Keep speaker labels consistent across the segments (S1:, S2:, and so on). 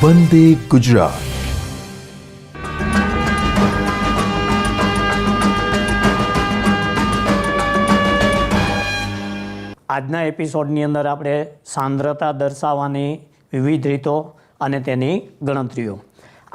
S1: વંદે ગુજરાત.
S2: આજના એપિસોડની અંદર આપણે સાંદ્રતા દર્શાવવાની વિવિધ રીતો અને તેની ગણતરીઓ.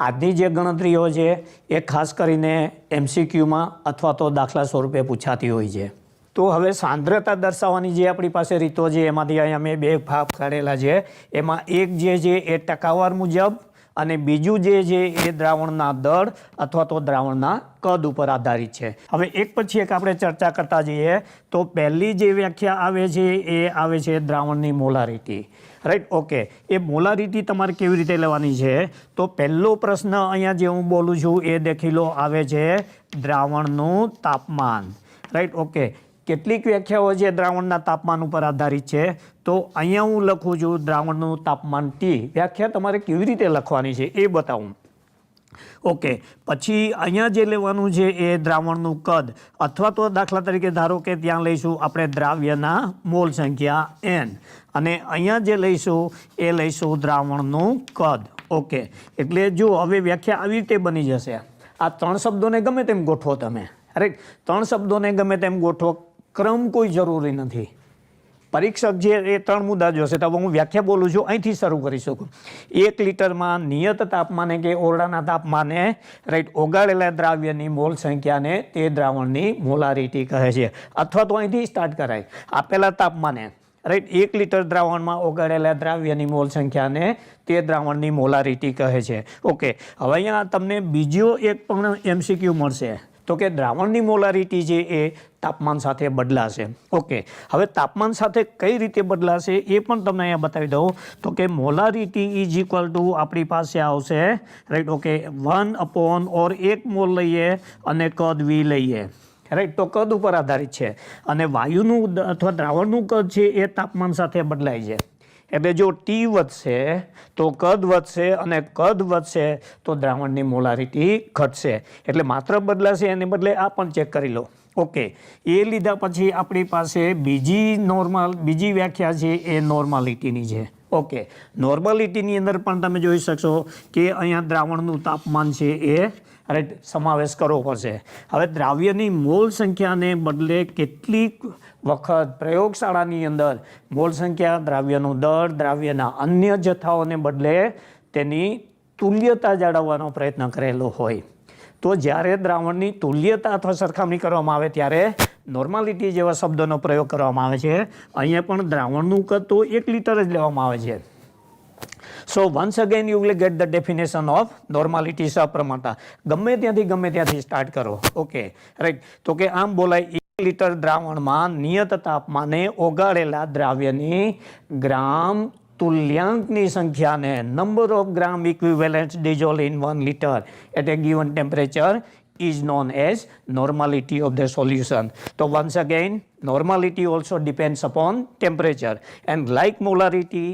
S2: આજની જે ગણતરીઓ છે એ ખાસ કરીને MCQમાં અથવા તો દાખલા સ્વરૂપે પૂછાતી હોય છે. તો હવે સાંદ્રતા દર્શાવવાની જે આપણી પાસે રીતો છે એમાંથી અહીંયા મેં બે ભાગ કાઢેલા છે. એમાં એક જે છે એ ટકાવાર મુજબ અને બીજું જે છે એ દ્રાવણના દળ અથવા તો દ્રાવણના કદ ઉપર આધારિત છે. હવે એક પછી એક આપણે ચર્ચા કરતા જઈએ તો પહેલી જે વ્યાખ્યા આવે છે એ આવે છે દ્રાવણની મોલારિટી. Right, okay. એ મોલારિટી તમારે કેવી રીતે લેવાની છે? તો પહેલો પ્રશ્ન અહીંયા જે હું બોલું છું એ દાખલો આવે છે દ્રાવણનું તાપમાન. Right, okay. કેટલીક વ્યાખ્યાઓ છે દ્રાવણના તાપમાન ઉપર આધારિત છે. તો અહીંયા હું લખું છું દ્રાવણનું તાપમાન T. વ્યાખ્યા તમારે કેવી રીતે લખવાની છે એ બતાવું. ઓકે, પછી અહીંયા જે લેવાનું છે એ દ્રાવણનું કદ અથવા તો દાખલા તરીકે ધારો કે ત્યાં લઈશું આપણે દ્રાવ્યના મોલ સંખ્યા N અને અહીંયા જે લઈશું એ લઈશું દ્રાવણનું કદ. ઓકે, એટલે જો હવે વ્યાખ્યા આવી રીતે બની જશે. આ ત્રણ શબ્દોને ગમે તેમ ગોઠવો તમે. રાઈટ, ત્રણ શબ્દોને ગમે તેમ ગોઠવો, ક્રમ કોઈ જરૂરી નથી. પરીક્ષક જે એ ત્રણ મુદ્દા જોશે તો હું વ્યાખ્યા બોલું છું અહીંથી શરૂ કરી શકું. 1 લિટરમાં નિયત તાપમાને કે ઓરડાના તાપમાને રાઈટ ઓગાળેલા દ્રાવ્યની મોલ સંખ્યાને તે દ્રાવણની મોલારિટી કહે છે. અથવા તો અહીંથી સ્ટાર્ટ કરાય. આપેલા તાપમાને રાઈટ 1 લિટર દ્રાવણમાં ઓગાળેલા દ્રાવ્યની મોલ સંખ્યાને તે દ્રાવણની મોલારિટી કહે છે. ઓકે, હવે અહીંયા તમને બીજો એક પણ MCQ મળશે તો કે દ્રાવણની મોલારિટી છે એ તાપમાન સાથે બદલાશે. ઓકે, હવે તાપમાન સાથે કઈ રીતે બદલાશે એ પણ તમને અહીંયા બતાવી દઉં. તો કે મોલારિટી ઇઝ ઇક્વલ ટુ આપણી પાસે આવશે રાઈટ, ઓકે, 1 ઓર 1 મોલ લઈએ અને કદ V લઈએ. રાઈટ, તો કદ ઉપર આધારિત છે અને વાયુનું અથવા દ્રાવણનું કદ છે એ તાપમાન સાથે બદલાય છે. એટલે જો T વધશે તો કદ વધશે અને કદ વધશે તો દ્રાવણની મોલારિટી ઘટશે. એટલે માત્ર બદલાશે એને બદલે આ પણ ચેક કરી લો. ઓકે, એ લીધા પછી આપણી પાસે બીજી વ્યાખ્યા છે એ નોર્માલિટીની છે. ઓકે, નોર્માલિટીની અંદર પણ તમે જોઈ શકશો કે અહીંયા દ્રાવણનું તાપમાન છે એ રાઈટ સમાવેશ કરવો પડશે. હવે દ્રાવ્યની મોલ સંખ્યાને બદલે કેટલીક વખત પ્રયોગશાળાની અંદર મોલ સંખ્યા, દ્રાવ્યનું દળ, દ્રાવ્યના અન્ય જથ્થાઓને બદલે તેની તુલ્યતા જાળવવાનો પ્રયત્ન કરેલો હોય. તો જ્યારે દ્રાવણની તુલ્યતા અથવા સરખામણી કરવામાં આવે ત્યારે નોર્માલિટી જેવા શબ્દોનો પ્રયોગ કરવામાં આવે છે. અહીંયા પણ દ્રાવણનું કદ તો 1 લિટર જ લેવામાં આવે છે. So once again you will get the definition of normality. સપ્રમાણતા ગમે ત્યાંથી સ્ટાર્ટ કરો. ઓકે, રાઈટ, તો કે આમ બોલાય 1 લિટર દ્રાવણમાં નિયત તાપમાને ઓગાળેલા દ્રાવ્યની ગ્રામ તુલ્યાંકની સંખ્યાને number of gram equivalent dissolved in 1 liter at a given temperature is known as normality of the solution. So once again normality also depends upon temperature, and like molarity,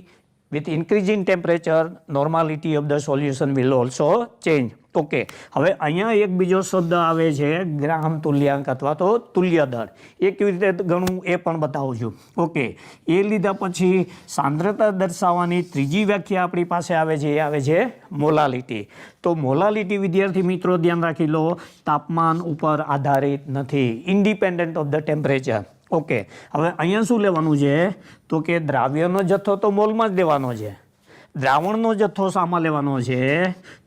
S2: with increasing temperature normality of the solution will also change. Okay, હવે અહીંયા એક બીજો શબ્દ આવે છે ગ્રામ તુલ્યાંક અથવા તો તુલ્ય દળ. એ કેવી રીતે ગણવું એ પણ બતાવું છું. ઓકે, એ લીધા પછી સાંદ્રતા દર્શાવવાની ત્રીજી વ્યાખ્યા આપણી પાસે આવે છે એ આવે છે મોલાલિટી. તો મોલાલિટી વિદ્યાર્થી મિત્રો ધ્યાન રાખી લો, તાપમાન ઉપર આધારિત નથી, independent of the temperature. Okay, હવે અહીંયા શું લેવાનું છે? તો કે દ્રાવ્યનો જથ્થો તો મોલમાં જ લેવાનો છે. દ્રાવણનો જથ્થો શામાં લેવાનો છે?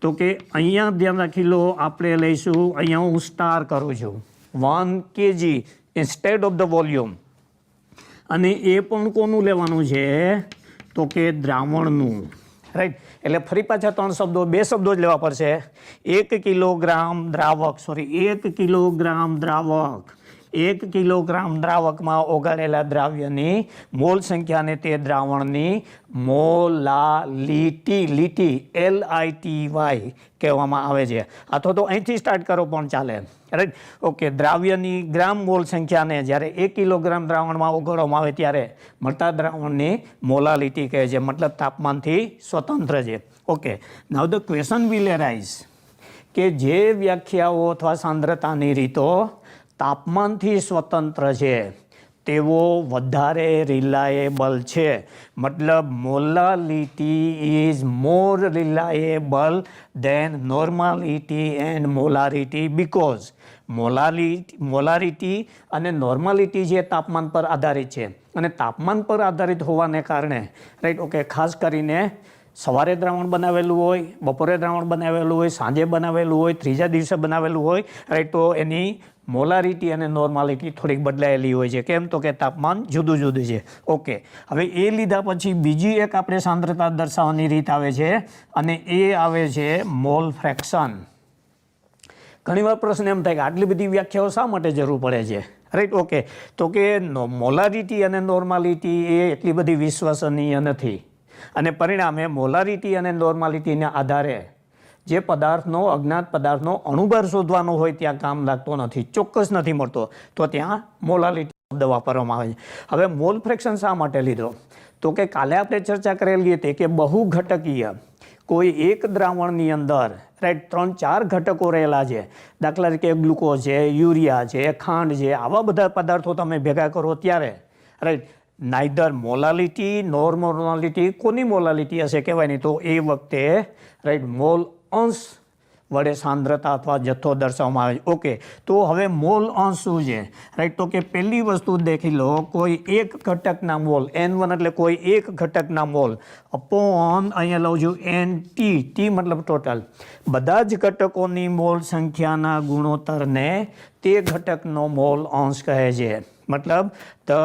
S2: તો કે અહીંયા ધ્યાન રાખી લો, આપણે લઈશું, અહીંયા હું સ્ટાર કરું છું 1 kg instead of the volume. અને એ પણ કોનું લેવાનું છે? તો કે દ્રાવણનું. રાઈટ, એટલે ફરી પાછા બે શબ્દો જ લેવા પડશે. 1 કિલોગ્રામ દ્રાવક 1 કિલોગ્રામ દ્રાવકમાં ઓગાળેલા દ્રાવ્યની મોલ સંખ્યાને તે દ્રાવણની મોલાલિટી LITY કહેવામાં આવે છે. અથવા તો અહીંથી સ્ટાર્ટ કરો પણ ચાલે. રાઈટ, ઓકે, દ્રાવ્યની ગ્રામ મોલ સંખ્યાને જ્યારે 1 કિલોગ્રામ દ્રાવણમાં ઓગાળવામાં આવે ત્યારે મળતા દ્રાવણની મોલાલિટી કહે છે, મતલબ તાપમાનથી સ્વતંત્ર છે. Okay, now the question will arise કે જે વ્યાખ્યાઓ અથવા સાંદ્રતાની રીતો તાપમાનથી સ્વતંત્ર છે તેઓ વધારે રિલાયેબલ છે. મતલબ molality is more reliable than normality and molarity because molarity અને નોર્માલિટી જે તાપમાન પર આધારિત છે અને તાપમાન પર આધારિત હોવાને કારણે રાઈટ ઓકે ખાસ કરીને સવારે દ્રાવણ બનાવેલું હોય, બપોરે દ્રાવણ બનાવેલું હોય, સાંજે બનાવેલું હોય, ત્રીજા દિવસે બનાવેલું હોય રાઈટ તો એની મોલારિટી અને નોર્માલિટી થોડીક બદલાયેલી હોય છે. કેમ તો કે તાપમાન જુદું જુદું છે. ઓકે હવે એ લીધા પછી બીજી એક આપણે સાંદ્રતા દર્શાવવાની રીત આવે છે અને એ આવે છે મોલ ફ્રેક્શન. ઘણીવાર પ્રશ્ન એમ થાય કે આટલી બધી વ્યાખ્યાઓ શા માટે જરૂર પડે છે રાઈટ ઓકે તો કે મોલારિટી અને નોર્માલિટી એ એટલી બધી વિશ્વસનીય નથી અને પરિણામે મોલારિટી અને નોર્માલિટીના આધારે જે પદાર્થનો અજ્ઞાત પદાર્થનો અણુભાર શોધવાનો હોય ત્યાં કામ લાગતો નથી, ચોક્કસ નથી મળતો, તો ત્યાં મોલારિટી શબ્દ વાપરવામાં આવે છે. હવે મોલ ફ્રેક્શન શા માટે લીધો તો કે કાલે આપણે ચર્ચા કરેલી હતી કે બહુ ઘટકીય કોઈ એક દ્રાવણની અંદર રાઈટ 3-4 ઘટકો રહેલા છે. દાખલા તરીકે ગ્લુકોઝ છે, યુરિયા છે, ખાંડ છે, આવા બધા પદાર્થો તમે ભેગા કરો ત્યારે રાઈટ નાઇધર મોલાલિટી નોર મોલાલિટી કોની મોલાલિટી હશે કહેવાય નહીં, તો એ વખતે રાઈટ મોલ અંશ વડે સાંદ્રતા અથવા જથ્થો દર્શાવવામાં આવે છે. ઓકે તો હવે મોલ અંશ શું છે રાઈટ તો કે પહેલી વસ્તુ દેખી લો કોઈ એક ઘટકના મોલ N1 એટલે કોઈ એક ઘટકના મોલ અપોન અહીંયા લઉં છું NT, T મતલબ ટોટલ બધા જ ઘટકોની મોલ સંખ્યાના ગુણોત્તરને તે ઘટકનો મોલ અંશ કહે છે. મતલબ the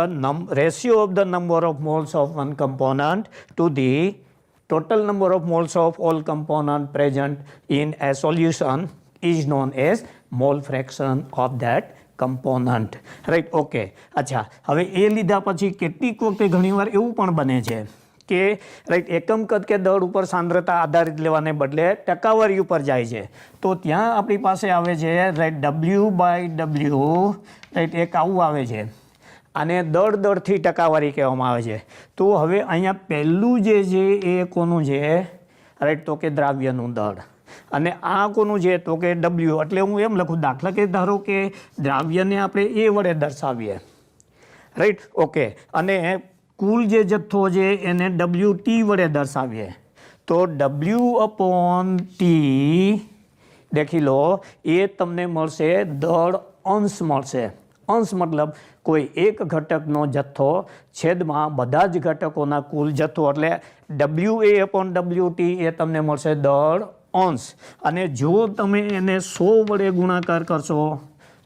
S2: ratio of the number of moles of one component to the total number of moles of all component present in a solution is known as mole fraction of that component. right okay અચ્છા હવે એ લીધા પછી કેટલીક વખતે ઘણીવાર એવું પણ બને છે કે રાઈટ એકમ કદ કે દળ ઉપર સાંદ્રતા આધારિત લેવાને બદલે ટકાવારી ઉપર જાય છે, તો ત્યાં આપણી પાસે આવે છે રાઈટ W/W રાઈટ એક આવું આવે છે આને દળથી ટકાવારી કહેવામાં આવે છે. તો હવે અહીંયા પહેલું જે છે એ કોનું છે રાઈટ તો કે દ્રાવ્યનું દળ અને આ કોનું છે તો કે W. એટલે હું એમ લખું દાખલા કે ધારો કે દ્રાવ્યને આપણે એ વડે દર્શાવીએ રાઈટ ઓકે અને કુલ જે જથ્થો છે એને WT વડે દર્શાવીએ તો W/T દેખી લો એ તમને મળશે દળ અંશ મળશે. અંશ મતલબ કોઈ એક ઘટકનો જથ્થો છેદમાં બધા જ ઘટકોના કુલ જથ્થો એટલે WA/WT એ તમને મળશે દળ અંશ અને જો તમે એને 100 વડે ગુણાકાર કરશો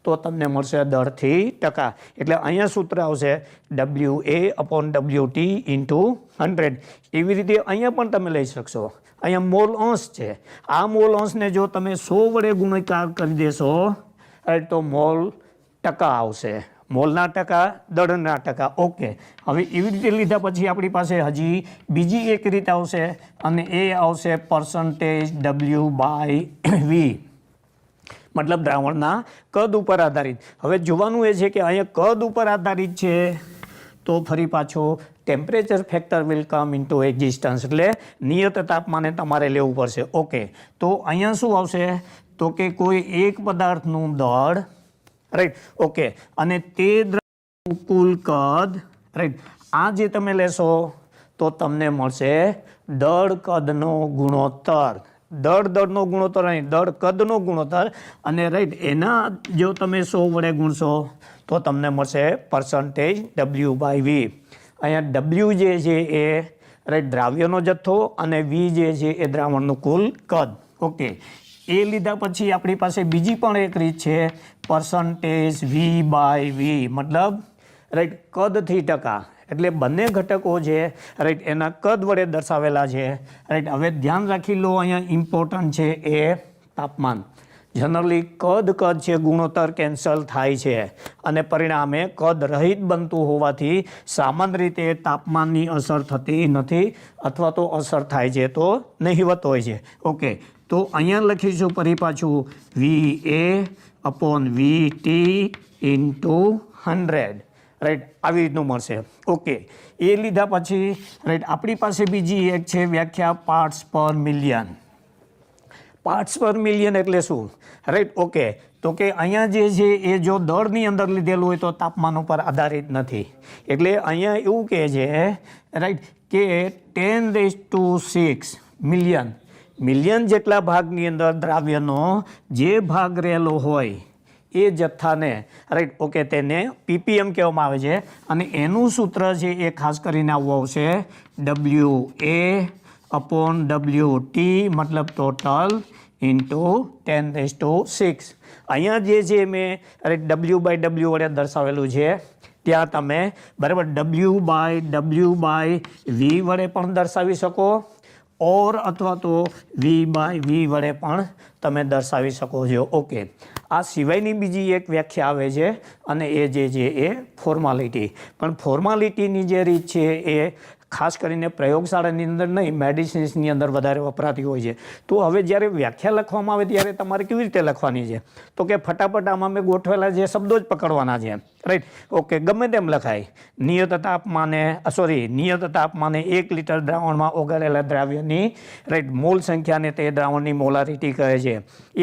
S2: તો તમને મળશે દળથી ટકા. એટલે અહીંયા સૂત્ર આવશે WA/WT × 100. એવી રીતે અહીંયા પણ તમે લઈ શકશો. અહીંયા મોલ અંશ છે, આ મોલ અંશને જો તમે 100 વડે ગુણાકાર કરી દેશો તો મોલ ટકા આવશે, મોલના ટકા દળના ટકા. ઓકે હવે એવી રીતે લીધા પછી આપણી પાસે હજી બીજી એક રીત આવશે અને એ આવશે %W/V મતલબ દ્રાવણના કદ ઉપર આધારિત. હવે જોવાનું એ છે કે અહીંયા કદ ઉપર આધારિત છે તો ફરી પાછો temperature factor will come into existence એટલે નિયત તાપમાને તમારે લેવું પડશે. ઓકે તો અહીંયા શું આવશે તો કે કોઈ એક પદાર્થનું દળ રાઈટ ઓકે અને તે કુલ કદ રાઈટ આ જે તમે લેશો તો તમને મળશે દળ કદનો ગુણોત્તર. દળનો ગુણોત્તર નહીં, દળ કદનો ગુણોત્તર અને રાઈટ એના જો તમે 100 વડે ગુણશો તો તમને મળશે %W/V. અહીંયા W જે છે એ રાઈટ દ્રાવ્યનો જથ્થો અને V જે છે એ દ્રાવણનું કુલ કદ. ઓકે એ લીધા પછી આપણી પાસે બીજી પણ એક રીત છે %V/V મતલબ રાઈટ કદથી ટકા એટલે બંને ઘટકો છે રાઈટ એના કદ વડે દર્શાવેલા છે રાઈટ. હવે ધ્યાન રાખી લો અહીંયા ઇમ્પોર્ટન્ટ છે એ તાપમાન. જનરલી કદ છે ગુણોત્તર કેન્સલ થાય છે અને પરિણામે કદ રહિત બનતું હોવાથી સામાન્ય રીતે તાપમાનની અસર થતી નથી અથવા તો અસર થાય છે તો નહિવત હોય છે. ઓકે તો અહીંયા લખીશું ફરી પાછું VA/VT × 100 રાઈટ આવી રીતનું મળશે. ઓકે એ લીધા પછી રાઈટ આપણી પાસે બીજી એક છે વ્યાખ્યા parts per million. Parts per million એટલે શું રાઈટ ઓકે તો કે અહીંયા જે છે એ જો દળની અંદર લીધેલું હોય તો તાપમાન ઉપર આધારિત નથી. એટલે અહીંયા એવું કહે છે રાઈટ કે 10⁶ મિલિયન જેટલા ભાગની અંદર દ્રાવ્યનો જે ભાગ રહેલો હોય એ જથ્થાને રાઈટ ઓકે તેને પીપીએમ કહેવામાં આવે છે. અને એનું સૂત્ર છે એ ખાસ કરીને આવું આવશે WA/WT મતલબ ટોટલ ઇન્ટુ 10⁶. અહીંયા જે છે મેં રાઈટ W/W વડે દર્શાવેલું છે ત્યાં તમે બરાબર W/W/V વડે પણ દર્શાવી શકો ઓર અથવા તો V/V વડે પણ તમે દર્શાવી શકો છો. ઓકે, આ સિવાયની બીજી એક વ્યાખ્યા આવે છે અને એ જે છે એ ફોર્માલિટી. પણ ફોર્માલિટીની જે રીત છે એ ખાસ કરીને પ્રયોગશાળાની અંદર નહીં, મેડિસિન્સની અંદર વધારે વપરાતી હોય છે. તો હવે જ્યારે વ્યાખ્યા લખવામાં આવે ત્યારે તમારે કેવી રીતે લખવાની છે? તો કે ફટાફટ આમાં મેં ગોઠવેલા જે શબ્દો જ પકડવાના છે, રાઈટ. ઓકે, ગમે તેમ લખાય. નિયત તાપમાને 1 લીટર દ્રાવણમાં ઓગાળેલા દ્રાવ્યની રાઈટ મોલ સંખ્યાને તે દ્રાવણની મોલારિટી કહે છે.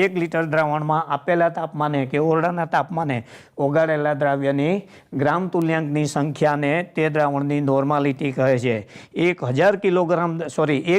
S2: 1 લીટર દ્રાવણમાં આપેલા તાપમાને કે ઓરડાના તાપમાને ઓગાળેલા દ્રાવ્યની ગ્રામ તુલ્યાંકની સંખ્યાને તે દ્રાવણની નોર્માલિટી કહે છે. 1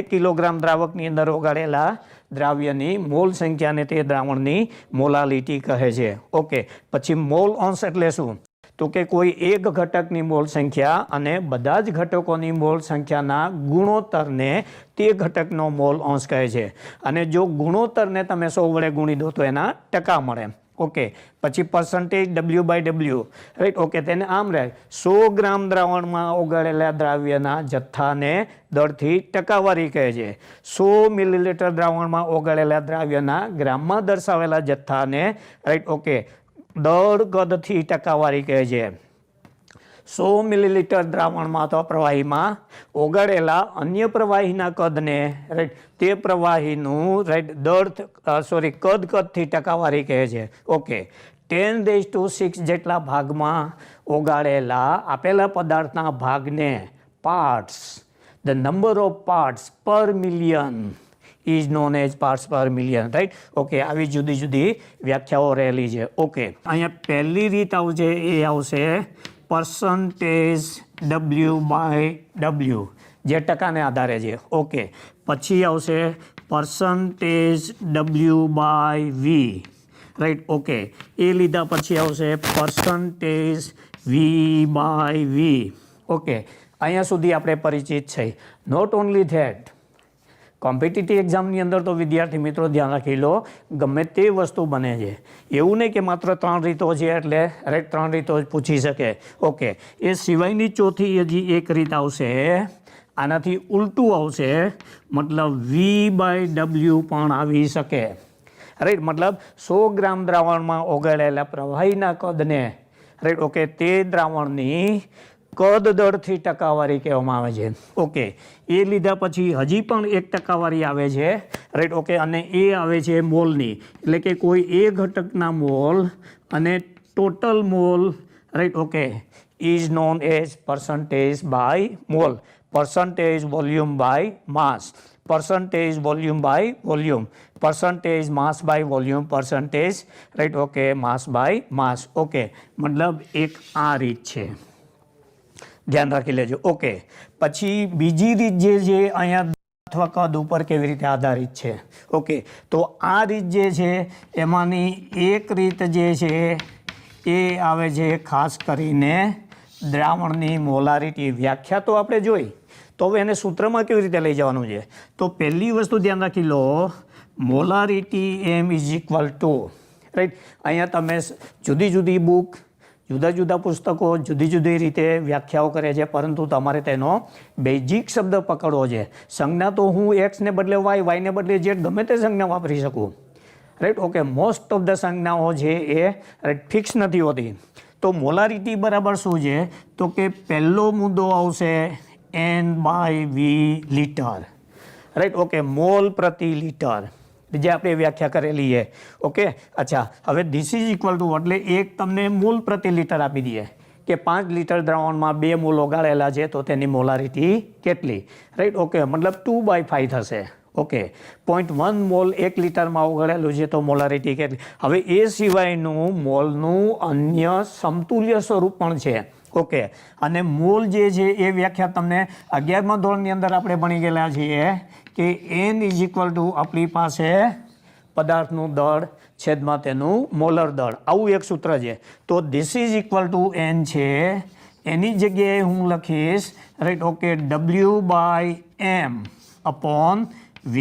S2: કિલોગ્રામ દ્રાવકની અંદર ઓગાળેલા દ્રાવ્યની મોલ સંખ્યાને તે દ્રાવણની મોલાલિટી કહે છે. ઓકે, પછી મોલ અંશ એટલે શું? તો કે કોઈ એક ઘટકની મોલ સંખ્યા અને બધા જ ઘટકોની મોલ સંખ્યાના ગુણોત્તરને તે ઘટકનો મોલ અંશ કહે છે. અને જો ગુણોત્તરને તમે 100 વડે ગુણી દો તો એના ટકા મળે. ઓકે, પછી પર્સન્ટેજ W/W રાઈટ. ઓકે, તેને આમ રહે 100 ગ્રામ દ્રાવણમાં ઓગાળેલા દ્રાવ્યના જથ્થાને દળથી ટકાવારી કહે છે. 100 મિલીલીટર દ્રાવણમાં ઓગાળેલા દ્રાવ્યના ગ્રામમાં દર્શાવેલા જથ્થાને રાઈટ ઓકે દળ કદથી ટકાવારી કહે છે. 100 મિલીલીટર દ્રાવણમાં અથવા પ્રવાહીમાં ઓગાળેલા અન્ય પ્રવાહીના કદને રાઈટ તે પ્રવાહીનું રાઈટ કદથી ટકાવારી કહે છે. ઓકે, 10⁶ જેટલા ભાગમાં ઓગાળેલા આપેલા પદાર્થના ભાગને parts, the number of parts per million is known as parts per million, right. Okay, આવી જુદી જુદી વ્યાખ્યાઓ રહેલી છે. ઓકે, અહીંયા પહેલી રીત આવશે એ આવશે પર્સન્ટેજ W/W જે ટકાને આધારે છે. ઓકે, પછી આવશે પર્સન્ટેજ W/V રાઈટ. ઓકે, એ લીધા પછી આવશે પર્સન્ટેજ V/V. ઓકે, અહીંયા સુધી આપણે પરિચિત છે. નોટ ઓનલી ધેટ, કોમ્પિટિટિવ એક્ઝામની અંદર તો વિદ્યાર્થી મિત્રો ધ્યાન રાખી લો, ગમે તે વસ્તુ બને છે. એવું નહીં કે માત્ર 3 રીતો છે એટલે રાઈટ 3 રીતો જ પૂછી શકે. ઓકે, એ સિવાયની ચોથી હજી એક રીત આવશે, આનાથી ઉલટું આવશે, મતલબ V/W પણ આવી શકે, રાઈટ. મતલબ 100 ગ્રામ દ્રાવણમાં ઓગાળેલા પ્રવાહીના કદને રાઈટ ઓકે તે દ્રાવણની કદ દળથી ટકાવારી કહેવામાં આવે છે. ઓકે, એ લીધા પછી હજી પણ એક ટકાવારી આવે છે, રાઈટ. ઓકે, અને એ આવે છે મોલની, એટલે કે કોઈ એ ઘટકના મોલ અને total mole right okay is known as percentage by mole, percentage volume by mass, percentage volume by volume, percentage mass by volume, percentage right okay mass by mass. Okay, મતલબ એક આ રીત છે, ધ્યાન રાખી લેજો. ઓકે, પછી બીજી રીત જે છે અહીંયા અથવા કદ ઉપર કેવી રીતે આધારિત છે. ઓકે, તો આ રીત જે છે એમાંની એક રીત જે છે એ આવે છે ખાસ કરીને દ્રાવણની મોલારિટી. વ્યાખ્યા તો આપણે જોઈ, તો હવે એને સૂત્રમાં કેવી રીતે લઈ જવાનું છે. તો પહેલી વસ્તુ ધ્યાન રાખી લો, મોલારિટી M = રાઈટ. અહીંયા તમે જુદી જુદી બુક, જુદા જુદા પુસ્તકો જુદી જુદી રીતે વ્યાખ્યાઓ કરે છે, પરંતુ તમારે તેનો બેઝિક શબ્દ પકડવો છે. સંજ્ઞા તો હું એક્સને બદલે વાયને બદલે ઝેડ ગમે તે સંજ્ઞા વાપરી શકું, right. Okay, most of the સંજ્ઞાઓ છે એ રાઈટ ફિક્સ નથી હોતી. તો મોલારિટી બરાબર શું છે? તો કે પહેલો મુદ્દો આવશે N/V litre, right. Okay, mall પ્રતિ લીટર જે આપણે વ્યાખ્યા કરેલી છે. ઓકે, અચ્છા, હવે ધીસ ઇઝ ઇક્વલ ટુ એટલે એક તમને મોલ પ્રતિ લીટર આપી દઈએ કે 5 લીટર દ્રાવણમાં 2 મોલ ઓગાળેલા છે તો તેની મોલારિટી કેટલી, રાઈટ. ઓકે, મતલબ 2/5 થશે. ઓકે 0.1 મોલ 1 લિટરમાં ઓગળેલું છે તો મોલારિટી કેટલી. હવે એ સિવાયનું મોલનું અન્ય સમતુલ્ય સ્વરૂપ પણ છે. ઓકે, અને મોલ જે છે એ વ્યાખ્યા તમને 11મા ધોરણની અંદર આપણે ભણી ગયેલા છીએ કે N ઇઝ ઇક્વલ ટુ આપણી પાસે પદાર્થનું દળ છેદમાં તેનું મોલર દળ, આવું એક સૂત્ર છે. તો this is equal two N છે, એની જગ્યાએ હું લખીશ right. Okay, W/M upon V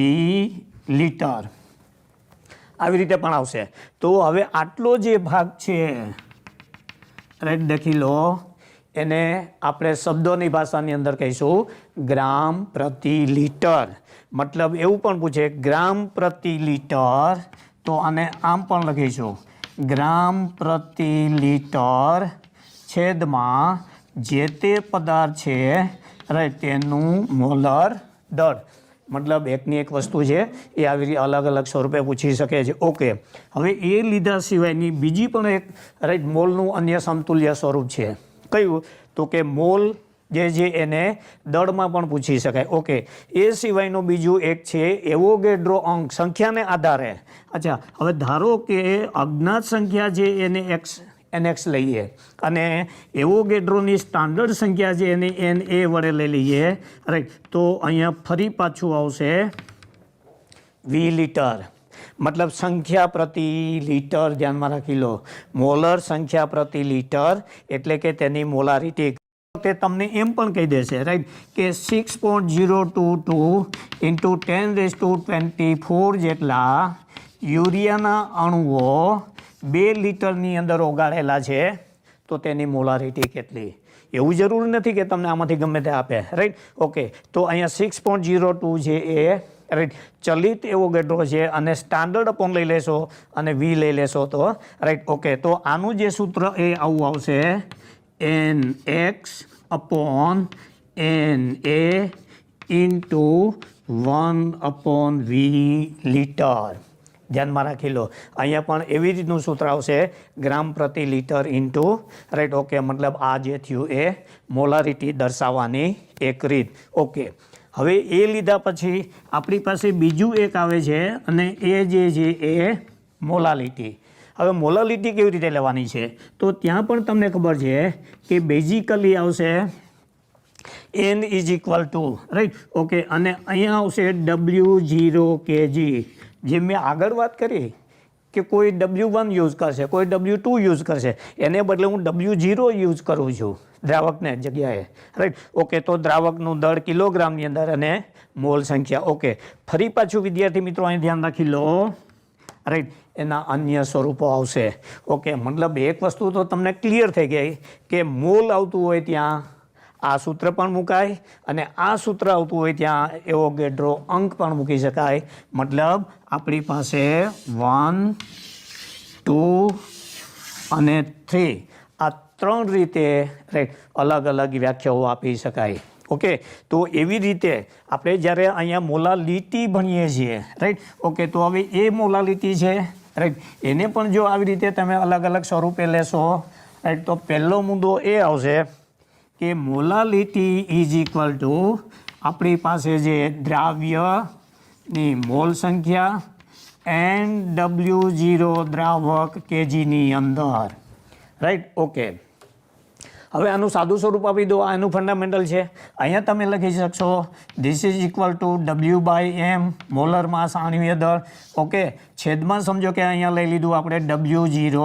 S2: litre, આવી રીતે પણ આવશે. તો હવે આટલો જે ભાગ છે રાઈટ લખી લો, એને આપણે શબ્દોની ભાષાની અંદર કહીશું ગ્રામ પ્રતિ લિટર. મતલબ એવું પણ પૂછે ગ્રામ પ્રતિ લિટર, તો આને આમ પણ લખીશું ગ્રામ પ્રતિ લિટર છેદમાં જે તે પદાર્થ છે રાઈટ તેનું મોલર દળ. મતલબ એકની એક વસ્તુ છે એ આવી અલગ અલગ સ્વરૂપે પૂછી શકે છે. ઓકે, હવે એ લીધા સિવાયની બીજી પણ એક રાઈટ મોલનું અન્ય સમતુલ્ય સ્વરૂપ છે. કયું? તો કે મોલ જે છે એને દળમાં પણ પૂછી શકાય. ઓકે, એ સિવાયનું બીજું એક છે એવોગેડ્રો અંક, સંખ્યાને આધારે. અચ્છા, હવે ધારો કે અજ્ઞાત સંખ્યા છે એને NX લઈએ અને એવોગેડ્રોની સ્ટાન્ડર્ડ સંખ્યા છે એને NA વડે લઈ લઈએ રાઈટ. તો અહીંયા ફરી પાછું આવશે V લિટર, મતલબ સંખ્યા પ્રતિ લિટર. ધ્યાનમાં રાખી લો, મોલર સંખ્યા પ્રતિ લિટર એટલે કે તેની મોલારિટી. તે તમને એમ પણ કહી દેશે રાઈટ કે 6.022 ઇન્ટુ 10⁻24 જેટલા યુરિયાના અણુઓ 2 લિટરની અંદર ઓગાળેલા છે તો તેની મોલારિટી કેટલી. એવું જરૂર નથી કે તમને આમાંથી ગમે તે આપે રાઈટ. ઓકે, તો અહીંયા 6.02 છે એ રાઈટ ચલિત એવોગેડ્રો છે અને સ્ટાન્ડર્ડ અપોન લઈ લેશો અને V લઈ લેશો તો રાઈટ. ઓકે, તો આનું જે સૂત્ર એ આવું આવશે NX upon NA into 1/V litre. ધ્યાનમાં રાખી લો, અહીંયા પણ એવી રીતનું સૂત્ર આવશે ગ્રામ પ્રતિ લિટર ઇન્ટુ રાઈટ. ઓકે, મતલબ આ જે થયું એ મોલારિટી દર્શાવવાની એક રીત. ઓકે, હવે એ લીધા પછી આપણી પાસે બીજું એક આવે છે અને એ જે છે એ મોલાલિટી. હવે મોલાલિટી કેવી રીતે લેવાની છે તો ત્યાં પણ તમને ખબર છે કે બેઝિકલી આવશે N is equal to right. Okay, અને અહીંયા આવશે W0 kg. જે મેં આગળ વાત કરી કે કોઈ W1 યુઝ કરશે, કોઈ W2 યુઝ કરશે, એને બદલે હું W0 યુઝ કરું છું દ્રાવકને જગ્યાએ રાઈટ. ઓકે, તો દ્રાવકનું દળ કિલોગ્રામની અંદર અને મોલ સંખ્યા. ઓકે, ફરી પાછું વિદ્યાર્થી મિત્રો અહીં ધ્યાન રાખી લો રાઈટ, એના અન્ય સ્વરૂપો આવશે. ઓકે, મતલબ એક વસ્તુ તો તમને ક્લિયર થઈ ગઈ કે મોલ આવતું હોય ત્યાં આ સૂત્ર પણ મુકાય અને આ સૂત્ર આવતું હોય ત્યાં એવોગેડ્રો અંક પણ મૂકી શકાય. મતલબ આપણી પાસે 1, 2 અને 3 આ 3 રીતે રાઈટ અલગ અલગ વ્યાખ્યાઓ આપી શકાય. ઓકે, તો એવી રીતે આપણે જ્યારે અહીંયા મોલાલિટી ભણીએ છીએ રાઈટ. ઓકે, તો હવે એ મોલાલિટી છે રાઈટ, એને પણ જો આવી રીતે તમે અલગ અલગ સ્વરૂપે લેશો રાઈટ, તો પહેલો મુદ્દો એ આવશે કે મોલાલિટી ઇઝ ઇક્વલ ટુ આપણી પાસે જે દ્રાવ્યની મોલ સંખ્યા એન્ડ W0 દ્રાવક kgની અંદર રાઈટ. ઓકે, હવે આનું સાદું સ્વરૂપ આપી દો, આ એનું ફંડામેન્ટલ છે. અહીંયા તમે લખી શકશો this is equal to W/M molar mass આણ્વીય દળ. ઓકે, છેદમાં સમજો કે અહીંયા લઈ લીધું આપણે W0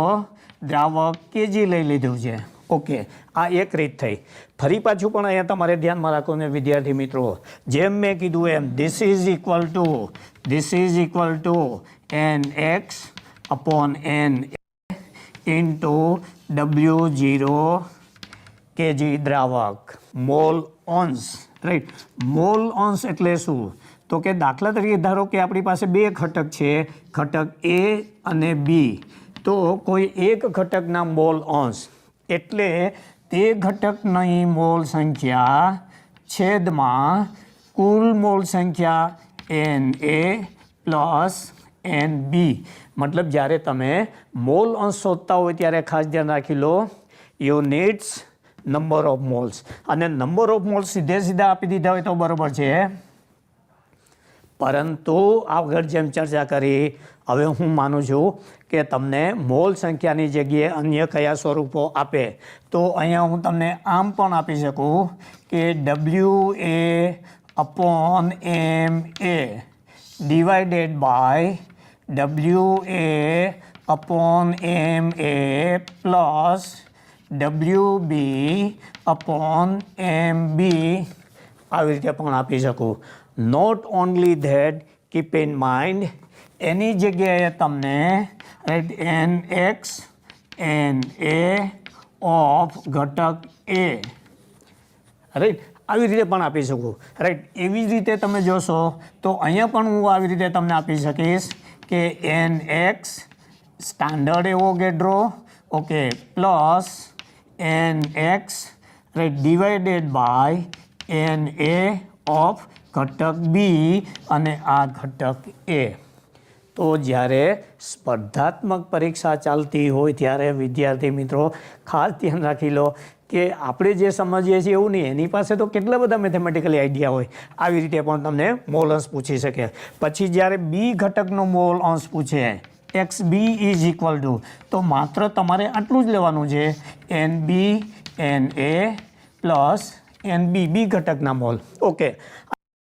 S2: દ્રાવક kg લઈ લીધું છે. ઓકે, આ એક રીત થઈ. ફરી પાછું પણ અહીંયા તમારે ધ્યાનમાં રાખો ને વિદ્યાર્થી મિત્રો, જેમ મેં કીધું એમ this is equal to NX upon NA into W0 kg દ્રાવક મોલ ઓન્સ રાઈટ. મોલ ઓન્સ એટલે શું તો કે દાખલા તરીકે ધારો કે આપણી પાસે 2 ઘટક છે, ઘટક A અને B. તો કોઈ એક ઘટકના મોલ અંશ એટલે તે ઘટકની મોલ સંખ્યા છેદમાં કુલ મોલ સંખ્યા NA પ્લસ NB. મતલબ જ્યારે તમે મોલ અંશ શોધતા હોય ત્યારે ખાસ ધ્યાન રાખી લો યુનિટ્સ નંબર ઓફ મોલ્સ, અને નંબર ઓફ મોલ્સ સીધે સીધા આપી દીધા હોય તો બરાબર છે પરંતુ આગળ જેમ ચર્ચા કરી હવે હું માનું છું કે તમને મોલ સંખ્યાની જગ્યાએ અન્ય કયા સ્વરૂપો આપે તો અહીંયા હું તમને આમ પણ આપી શકું કે WA/MA divided by WA/MA plus WB/MB આવી રીતે પણ આપી શકું. Not only that keep in mind એની જગ્યાએ તમને રાઈટ NX NA ઓફ ઘટક A રાઈટ આવી રીતે પણ આપી શકું. રાઈટ એવી જ રીતે તમે જોશો તો અહીંયા પણ હું આવી રીતે તમને આપી શકીશ કે NX standard Avogadro okay plus NX right divided by NA of ઘટક B અને આ ઘટક A. તો જ્યારે સ્પર્ધાત્મક પરીક્ષા ચાલતી હોય ત્યારે વિદ્યાર્થી મિત્રો ખાસ ધ્યાન રાખી લો કે આપણે જે સમજીએ છીએ એવું નહીં, એની પાસે તો કેટલા બધા મેથેમેટિકલી આઈડિયા હોય. આવી રીતે પણ તમને મોલ અંશ પૂછી શકે. પછી જ્યારે બી ઘટકનો મોલ અંશ પૂછે XB ઇઝ ઇક્વલ ટુ તો માત્ર તમારે આટલું જ લેવાનું છે NB NA પ્લસ NB બી ઘટકના મોલ. ઓકે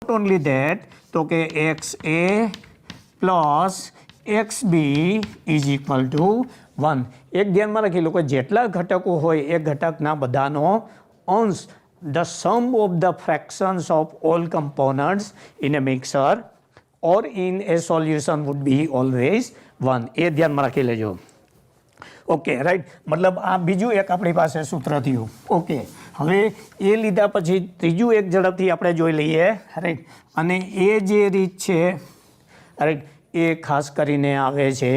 S2: નોટ ઓનલી ધેટ તો કે XA plus XB is equal to 1. એક ધ્યાનમાં રાખી લો કે જેટલા ઘટકો હોય એ ઘટકના બધાનો અંશ the sum of the fractions of all components in a mixture or in a solution would be always 1. એ ધ્યાનમાં રાખી લેજો. ઓકે રાઈટ મતલબ આ બીજું એક આપણી પાસે સૂત્ર થયું. ઓકે હવે એ લીધા પછી ત્રીજું એક ઝડપથી આપણે જોઈ લઈએ રાઈટ અને એ જે રીત છે રાઈટ એ ખાસ કરીને આવે છે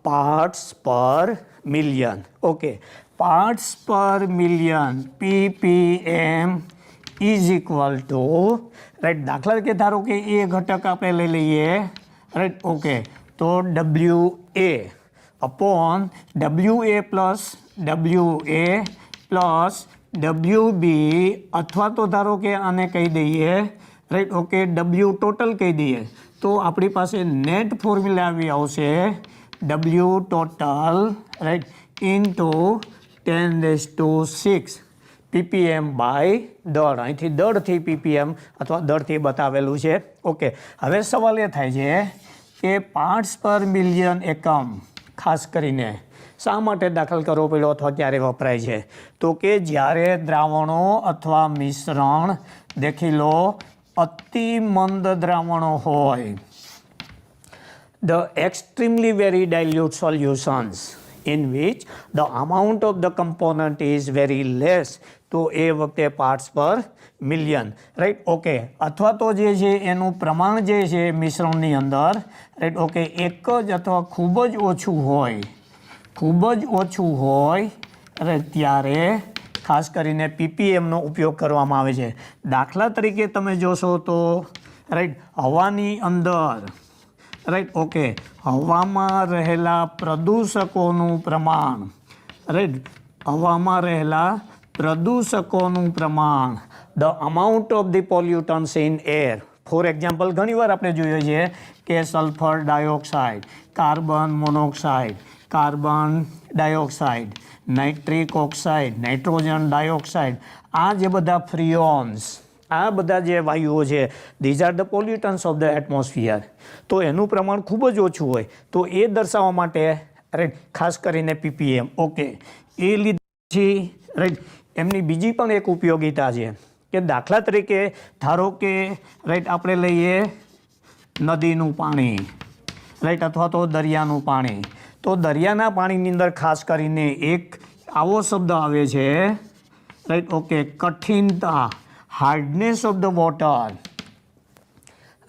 S2: parts per million. Okay parts per million PPM is equal to right દાખલા તરીકે ધારો કે એ ઘટક આપણે લઈ લઈએ રાઈટ ઓકે તો WA upon WA plus WA plus WB અથવા તો ધારો કે આને કહી દઈએ રાઈટ ઓકે W ટોટલ કહી દઈએ તો આપણી પાસે નેટ ફોર્મ્યુલા આવી આવશે W total right into 10⁶ PPM by દળ. અહીંથી દળથી PPM અથવા દળથી બતાવેલું છે. ઓકે હવે સવાલ એ થાય છે કે પાર્ટ્સ પર મિલિયન એકમ ખાસ કરીને શા માટે દાખલ કરવો પડ્યો અથવા ક્યારે વપરાય છે તો કે જ્યારે દ્રાવણો અથવા મિશ્રણ દેખી લો અતિ મંદ દ્રાવણો હોય the extremely very dilute solutions in which the amount of the component is very less તો એ વખતે parts per million right okay અથવા તો જે છે એનું પ્રમાણ જે છે મિશ્રણની અંદર રાઈટ ઓકે એક જ અથવા ખૂબ જ ઓછું હોય રાઈટ ત્યારે ખાસ કરીને PPMનો ઉપયોગ કરવામાં આવે છે. દાખલા તરીકે તમે જોશો તો રાઈટ હવાની અંદર રાઈટ ઓકે હવામાં રહેલા પ્રદૂષકોનું પ્રમાણ રાઈટ હવામાં રહેલા પ્રદૂષકોનું પ્રમાણ the amount of the pollutants in air. For example ઘણીવાર આપણે જોઈએ છીએ કે sulphur dioxide, carbon monoxide, carbon dioxide, nitric oxide, nitrogen dioxide આ જે બધા ફ્રીઓન્સ આ બધા જે વાયુઓ છે these are the pollutants of the atmosphere. તો એનું પ્રમાણ ખૂબ જ ઓછું હોય તો એ દર્શાવવા માટે રાઈટ ખાસ કરીને PPM. ઓકે એ લીધે પછી રાઈટ એમની બીજી પણ એક ઉપયોગિતા છે કે દાખલા તરીકે ધારો કે રાઈટ આપણે લઈએ નદીનું પાણી રાઈટ અથવા તો દરિયાનું પાણી તો દરિયાના પાણીની અંદર ખાસ કરીને એક આવો શબ્દ આવે છે રાઈટ ઓકે કઠિનતા hardness of the water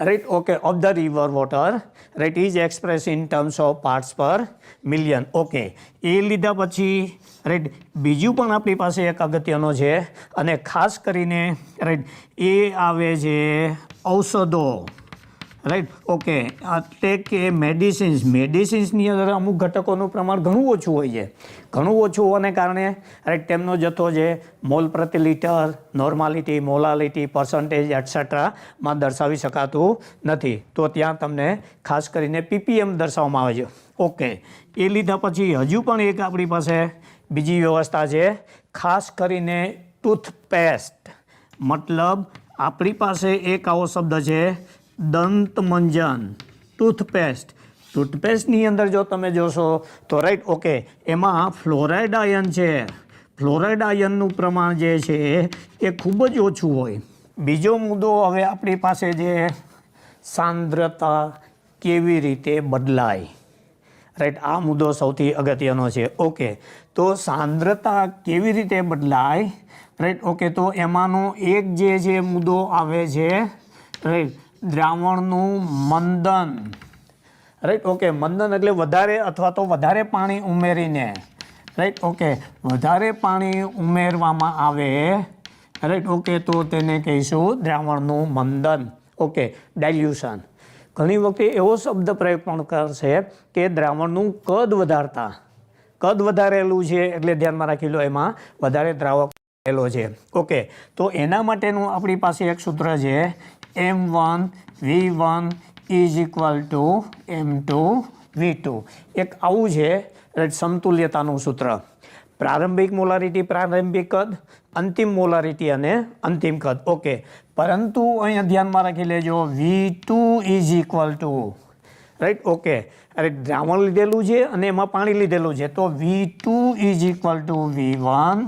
S2: right okay of the river water right is expressed in terms of parts per million. okay એ લીધા પછી રાઈટ બીજું પણ આપણી પાસે એક અગત્યનો છે અને ખાસ કરીને રાઈટ એ આવે છે ઔષધો રાઈટ ઓકે. એટલે કે મેડિસિન્સની અંદર અમુક ઘટકોનું પ્રમાણ ઘણું ઓછું હોય છે. ઘણું ઓછું હોવાને કારણે રાઈટ તેમનો જથ્થો છે મોલ પ્રતિ લીટર, નોર્માલિટી, મોલાલિટી, પર્સન્ટેજ એટસેટ્રામાં દર્શાવી શકાતું નથી. તો ત્યાં તમને ખાસ કરીને PPM દર્શાવવામાં આવે છે. ઓકે, એ લીધા પછી હજુ પણ એક આપણી પાસે બીજી વ્યવસ્થા છે, ખાસ કરીને ટૂથપેસ્ટ. મતલબ આપણી પાસે એક આવો શબ્દ છે દંતમંજન, ટૂથપેસ્ટ. ટૂથપેસ્ટની અંદર જો તમે જોશો તો રાઈટ ઓકે, એમાં ફ્લોરાઇડ આયન છે. ફ્લોરાઇડ આયનનું પ્રમાણ જે છે એ ખૂબ જ ઓછું હોય. બીજો મુદ્દો હવે આપણી પાસે જે સાંદ્રતા કેવી રીતે બદલાય, રાઈટ, આ મુદ્દો સૌથી અગત્યનો છે. ઓકે, તો સાંદ્રતા કેવી રીતે બદલાય, રાઈટ ઓકે, તો એમાંનો એક જે છે મુદ્દો આવે છે રાઈટ દ્રાવણનું મંદન. રાઈટ ઓકે, મંદન એટલે વધારે અથવા તો વધારે પાણી ઉમેરીને, રાઈટ ઓકે, વધારે પાણી ઉમેરવામાં આવે, રાઈટ ઓકે, તો તેને કહીશું દ્રાવણનું મંદન. ઓકે, ડાયલ્યુશન. ઘણી વખતે એવો શબ્દ પ્રયોગ પણ કરશે કે દ્રાવણનું કદ વધારતા. કદ વધારેલું છે એટલે ધ્યાનમાં રાખી લો એમાં વધારે દ્રાવક રહેલો છે. ઓકે, તો એના માટેનું આપણી પાસે એક સૂત્ર છે M1V1 is equal two M2V2. એક આવું છે સમતુલ્યતાનું સૂત્ર. પ્રારંભિક મોલારિટી, પ્રારંભિક કદ, અંતિમ મોલારિટી અને અંતિમ કદ. ઓકે, પરંતુ અહીંયા ધ્યાનમાં રાખી લેજો V2 is equal to, right okay, અરે દ્રાવણ લીધેલું છે અને એમાં પાણી લીધેલું છે, તો V2 is equal two V1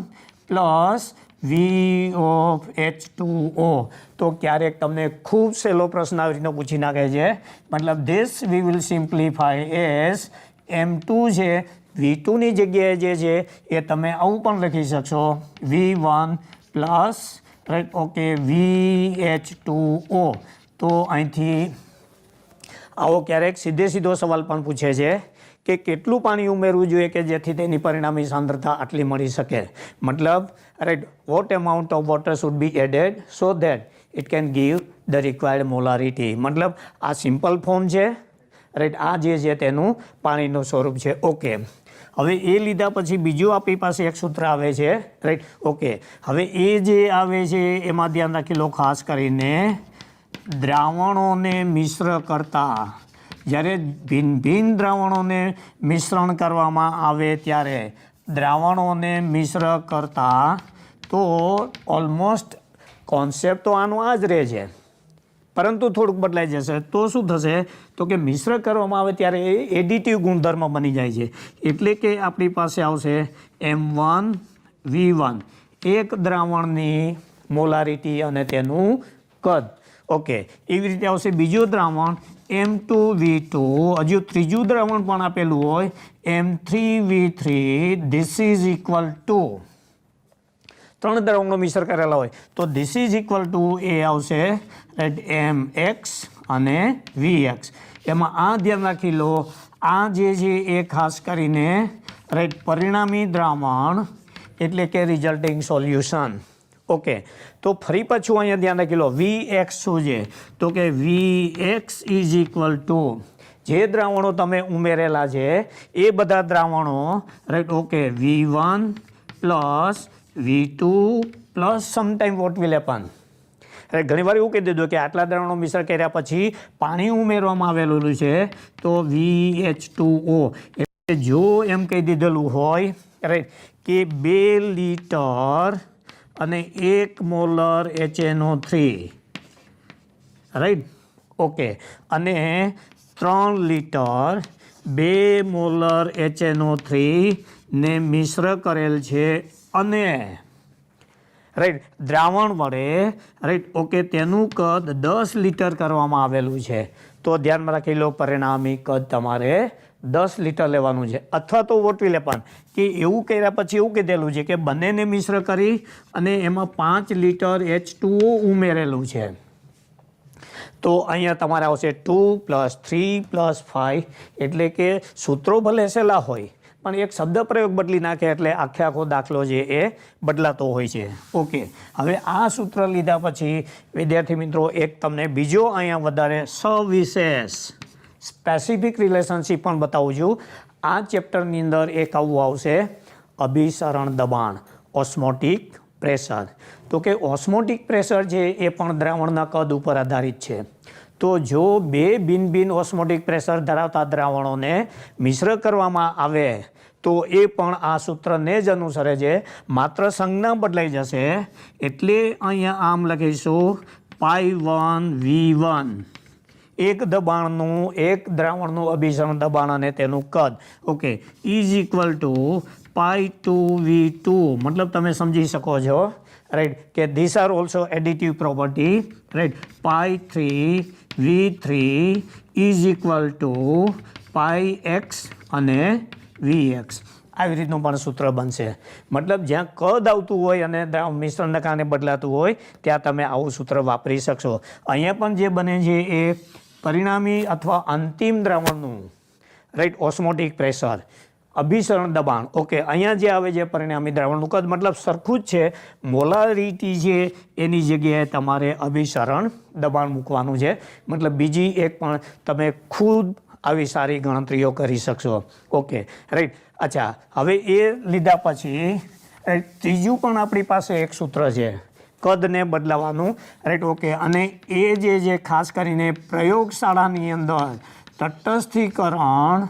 S2: plus VOH2O. તો ક્યારેક તમને ખૂબ સહેલો પ્રશ્ન આવી રીતનો પૂછી નાખે છે. મતલબ this we will simplify as M2 છે, V2ની જગ્યાએ જે છે એ તમે આવું પણ લખી શકશો V1 plus right okay VH2O. તો અહીંથી આવો ક્યારેક સીધો સવાલ પણ પૂછે છે કે કેટલું પાણી ઉમેરવું જોઈએ કે જેથી તેની પરિણામી સાંદ્રતા આટલી મળી શકે. મતલબ right what amount of water should be added so that it can give the required molarity. મતલબ આ સિમ્પલ ફોર્મ છે, રાઈટ, આ જે છે તેનું પાણીનું સ્વરૂપ છે. ઓકે, હવે એ લીધા પછી બીજું આપણી પાસે એક સૂત્ર આવે છે, રાઈટ ઓકે. હવે એ જે આવે છે એમાં ધ્યાન રાખી લો ખાસ કરીને દ્રાવણોને મિશ્ર કરતા. જ્યારે ભિન્ન દ્રાવણોને મિશ્રણ કરવામાં આવે ત્યારે દ્રાવણોને મિશ્ર કરતા તો ઓલમોસ્ટ કોન્સેપ્ટ તો આનો આ જ રહે છે, પરંતુ થોડુંક બદલાઈ જશે. તો શું થશે તો કે મિશ્ર કરવામાં આવે ત્યારે એ એડિટિવ ગુણધર્મ બની જાય છે. એટલે કે આપણી પાસે આવશે M1V1, એક દ્રાવણની મોલારિટી અને તેનું કદ. ઓકે, એવી રીતે આવશે બીજું દ્રાવણ M2V2, હજુ ત્રીજું દ્રાવણ પણ આપેલું હોય M3V3. This is equal two, ત્રણ દ્રાવણો મિશ્ર કરેલા હોય તો ધીસ ઇઝ ઇક્વલ ટુ એ આવશે રાઈટ MX અને VX. એમાં આ ધ્યાન રાખી લો, આ જે છે એ ખાસ કરીને રાઈટ પરિણામી દ્રાવણ એટલે કે રિઝલ્ટિંગ સોલ્યુશન. ઓકે, તો ફરી પાછું અહીંયા ધ્યાન રાખી લો VX શું છે તો કે VX ઇઝ ઇક્વલ ટુ જે દ્રાવણો તમે ઉમેરેલા છે એ બધા દ્રાવણો right okay V1 plus V2 plus sometime what will happen. ઘણી વાર એવું કહી દીધું કે આટલા દ્રાવણો મિશ્ર કર્યા પછી પાણી ઉમેરવામાં આવેલું છે તો VH2O. એટલે જો એમ કહી દીધેલું હોય રાઈટ કે 2 લીટર અને 1 મોલર HNO3, રાઈટ ઓકે, અને 3 લીટર 2 મોલર HNO3 ને મિશ્ર કરેલ છે અને રાઈટ દ્રાવણ વડે રાઈટ ઓકે તેનું કદ 10 લીટર કરવામાં આવેલું છે. તો ધ્યાનમાં રાખી લો પરિણામી કદ તમારે 10 લીટર લેવાનું છે. અથવા તો વોટ વિલ હેપન કે એવું કર્યા પછી એવું કીધેલું છે કે બંનેને મિશ્ર કરી અને એમાં 5 લીટર H2O ઉમેરેલું છે. તો અહીંયા તમારે આવશે 2 + 3 + 5, એટલે કે સૂત્રો ભલે સહેલા હોય પણ એક શબ્દ પ્રયોગ બદલી નાખે એટલે આખો દાખલો જે એ બદલાતો હોય છે. ઓકે, હવે આ સૂત્ર લીધા પછી વિદ્યાર્થી મિત્રો એક તમને બીજો અહીંયા વધારે સવિશેષ સ્પેસિફિક રિલેશનશિપ પણ બતાવું છું. આ ચેપ્ટરની અંદર એક આવું આવશે અભિસરણ દબાણ, ઓસ્મોટિક પ્રેશર. તો કે ઓસ્મોટિક પ્રેશર છે એ પણ દ્રાવણના કદ ઉપર આધારિત છે. તો જો બે ભિન્ન ભિન્ન ઓસ્મોટિક પ્રેશર ધરાવતા દ્રાવણોને મિશ્ર કરવામાં આવે તો એ પણ આ સૂત્રને જ અનુસરે છે, માત્ર સંજ્ઞા બદલાઈ જશે. એટલે અહીંયા આમ લખીશું π1v1, એક દબાણનું એક દ્રાવણનું અભિસરણ દબાણ અને તેનું કદ. Okay, is equal two π2v2. મતલબ તમે સમજી શકો છો, રાઈટ, કે this are also additive property, right. π3v3 is equal two πx અને vx. આવી રીતનું પણ સૂત્ર બનશે. મતલબ જ્યાં કદ આવતું હોય અને મિશ્રણના કારણે બદલાતું હોય ત્યાં તમે આવું સૂત્ર વાપરી શકશો. અહીંયા પણ જે બને છે એ પરિણામી અથવા અંતિમ દ્રાવણનું, રાઈટ, ઓસ્મોટિક પ્રેશર, અભિસરણ દબાણ. ઓકે, અહીંયા જે આવે છે પરિણામી દ્રાવણનું કદ, મતલબ સરખું જ છે. મોલારિટી છે એની જગ્યાએ તમારે અભિસરણ દબાણ મૂકવાનું છે. મતલબ બીજી એક પણ તમે ખુદ આવી સારી ગણતરીઓ કરી શકશો. Okay, right. અચ્છા, હવે એ લીધા પછી ત્રીજું પણ આપણી પાસે એક સૂત્ર છે કદને બદલાવાનું, રાઈટ. ઓકે, અને એ જે ખાસ કરીને પ્રયોગશાળાની અંદર તટસ્થીકરણ,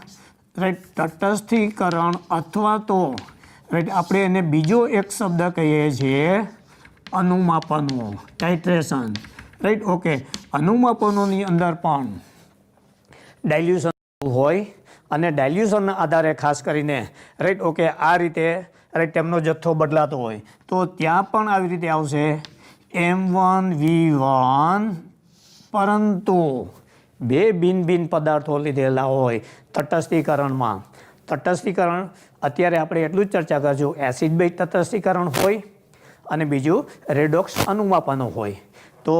S2: રાઈટ, તટસ્થીકરણ અથવા તો, રાઈટ, આપણે એને બીજો એક શબ્દ કહીએ છીએ અનુમાપનો, ટાઇટ્રેશન, રાઈટ. ઓકે, અનુમાપનોની અંદર પણ ડાયલ્યુશન હોય અને ડાયલ્યુશનના આધારે ખાસ કરીને, રાઈટ. ઓકે, આ રીતે, રાઈટ, તેમનો જથ્થો બદલાતો હોય તો ત્યાં પણ આવી રીતે આવશે M1V1, પરંતુ બે ભિન્ન ભિન્ન પદાર્થો લીધેલા હોય તટસ્થીકરણમાં. તટસ્થીકરણ અત્યારે આપણે એટલું જ ચર્ચા કરશું, એસિડ બેઝ તટસ્થીકરણ હોય અને બીજું રેડોક્સ અનુમાપનો હોય. તો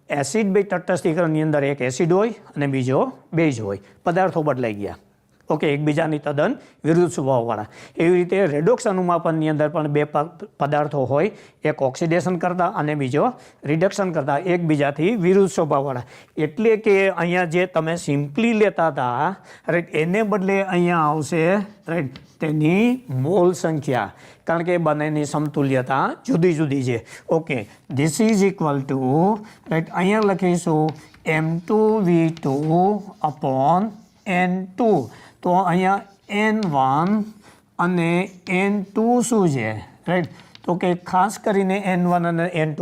S2: એસિડ બેઝ તટસ્થીકરણની અંદર એક એસિડ હોય અને બીજો બેઝ હોય, પદાર્થો બદલાઈ ગયા. ઓકે, એકબીજાની તદ્દન વિરુદ્ધ સ્વભાવવાળા. એવી રીતે રેડોક્સ અનુમાપનની અંદર પણ બે પદાર્થો હોય, એક ઓક્સિડેશન કરતા અને બીજો રિડક્શન કરતા, એકબીજાથી વિરુદ્ધ સ્વભાવવાળા. એટલે કે અહીંયા જે તમે સિમ્પલી લેતા હતા, રાઈટ, એને બદલે અહીંયા આવશે, રાઈટ, તેની મોલ સંખ્યા, કારણ કે બંનેની સમતુલ્યતા જુદી જુદી છે. Okay, this is equal to, right, અહીંયા લખીશું M2V2 અપોન N2. તો અહીંયા N1 અને N2 શું છે, રાઈટ. તો કે ખાસ કરીને N1 અને N2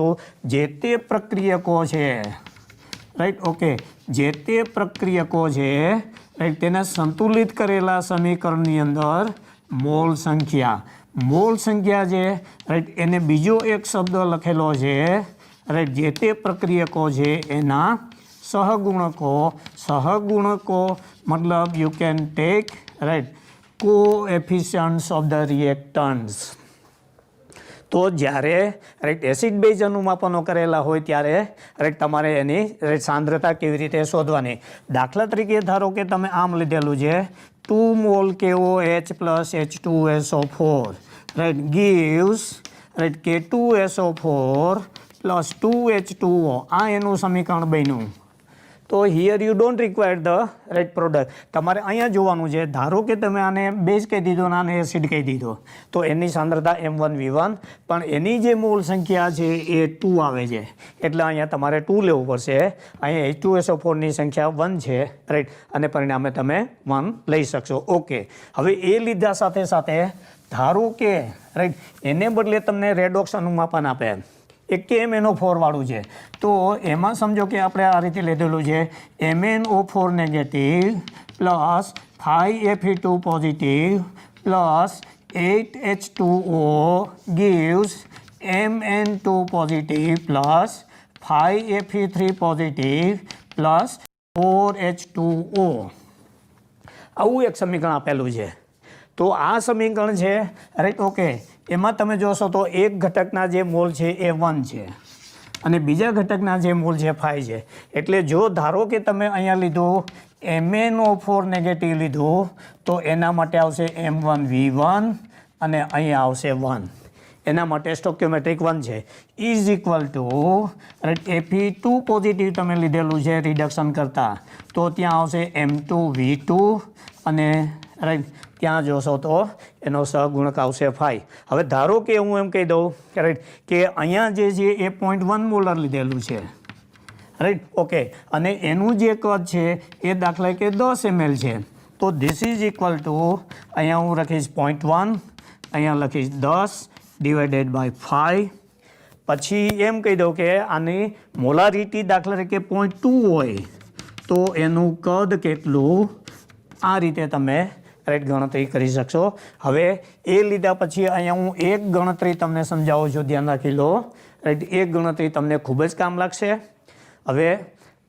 S2: જે તે પ્રક્રિયકો છે, રાઈટ. ઓકે, જે તે પ્રક્રિયકો છે, રાઈટ, તેને સંતુલિત કરેલા સમીકરણની અંદર મોલ સંખ્યા છે, રાઈટ, એને બીજો એક શબ્દ લખેલો છે, રાઈટ, જે તે પ્રક્રિયકો છે એના સહગુણકો મતલબ you can take, right, coefficients of the reactants. તો જ્યારે, રાઈટ, એસિડ બેઝ અનુમાપનો કરેલા હોય ત્યારે, રાઈટ, તમારે એની, રાઈટ, સાંદ્રતા કેવી રીતે શોધવાની. દાખલા તરીકે ધારો કે તમે આમ લીધેલું છે 2 mall KOH plus H2SO4, right, gives, right, K2SO4 plus 2H2O. આ એનું સમીકરણ બન્યું. તો here you don't require the, right, product. તમારે અહીંયા જોવાનું છે. ધારો કે તમે આને બેઝ કહી દીધો અને આને એસિડ કહી દીધો, તો એની સાંદ્રતા M1V1, પણ એની જે મોલ સંખ્યા છે એ 2 આવે છે, એટલે અહીંયા તમારે 2 લેવું પડશે. અહીંયા H2SO4ની સંખ્યા 1 છે, રાઈટ, અને પરિણામે તમે 1 લઈ શકશો. ઓકે, હવે એ લીધા સાથે સાથે ધારો કે, રાઈટ, એને બદલે તમને રેડોક્સ અનુમાપન આપે, એક KMnO4 વાળું છે, તો એમાં સમજો કે આપણે આ રીતે લીધેલું છે MnO4 negative plus 5Fe2 positive plus 8H2O gives Mn2 positive plus 5Fe3 positive plus 4H2O. આવું એક સમીકરણ આપેલું છે. તો આ સમીકરણ છે, રાઈટ. ઓકે, એમાં તમે જોશો તો એક ઘટકના જે મોલ છે એ 1 છે, અને બીજા ઘટકના જે મોલ છે 5 છે. એટલે જો ધારો કે તમે અહીંયા લીધું MnO4 નેગેટિવ લીધું તો એના માટે આવશે M1V1 અને અહીંયા આવશે 1. એના માટે સ્ટોક્યોમેટ્રિક 1 છે is equal two Fe2 positive તમે લીધેલું છે રિડક્શન કરતાં તો ત્યાં આવશે M2V2 અને રાઈટ ત્યાં જોશો તો એનો સહગુણક આવશે 5. હવે ધારો કે હું એમ કહી દઉં રાઈટ કે અહીંયા જે છે એ 0.1 મોલર લીધેલું છે રાઈટ ઓકે અને એનું જે કદ છે એ દાખલા કે 10 ml છે તો ધીસ ઇઝ ઇક્વલ ટુ અહીંયા હું લખીશ 0.1 અહીંયા લખીશ 10 ડિવાઇડેડ બાય 5. પછી એમ કહી દઉં કે આની મોલારિટી દાખલા તરીકે 0.2 હોય તો એનું કદ કેટલું આ રીતે તમે રાઈટ ગણતરી કરી શકશો. હવે એ લીધા પછી અહીંયા હું એક ગણતરી તમને સમજાવું છું, ધ્યાન રાખી લો રાઈટ. એક ગણતરી તમને ખૂબ જ કામ લાગશે. હવે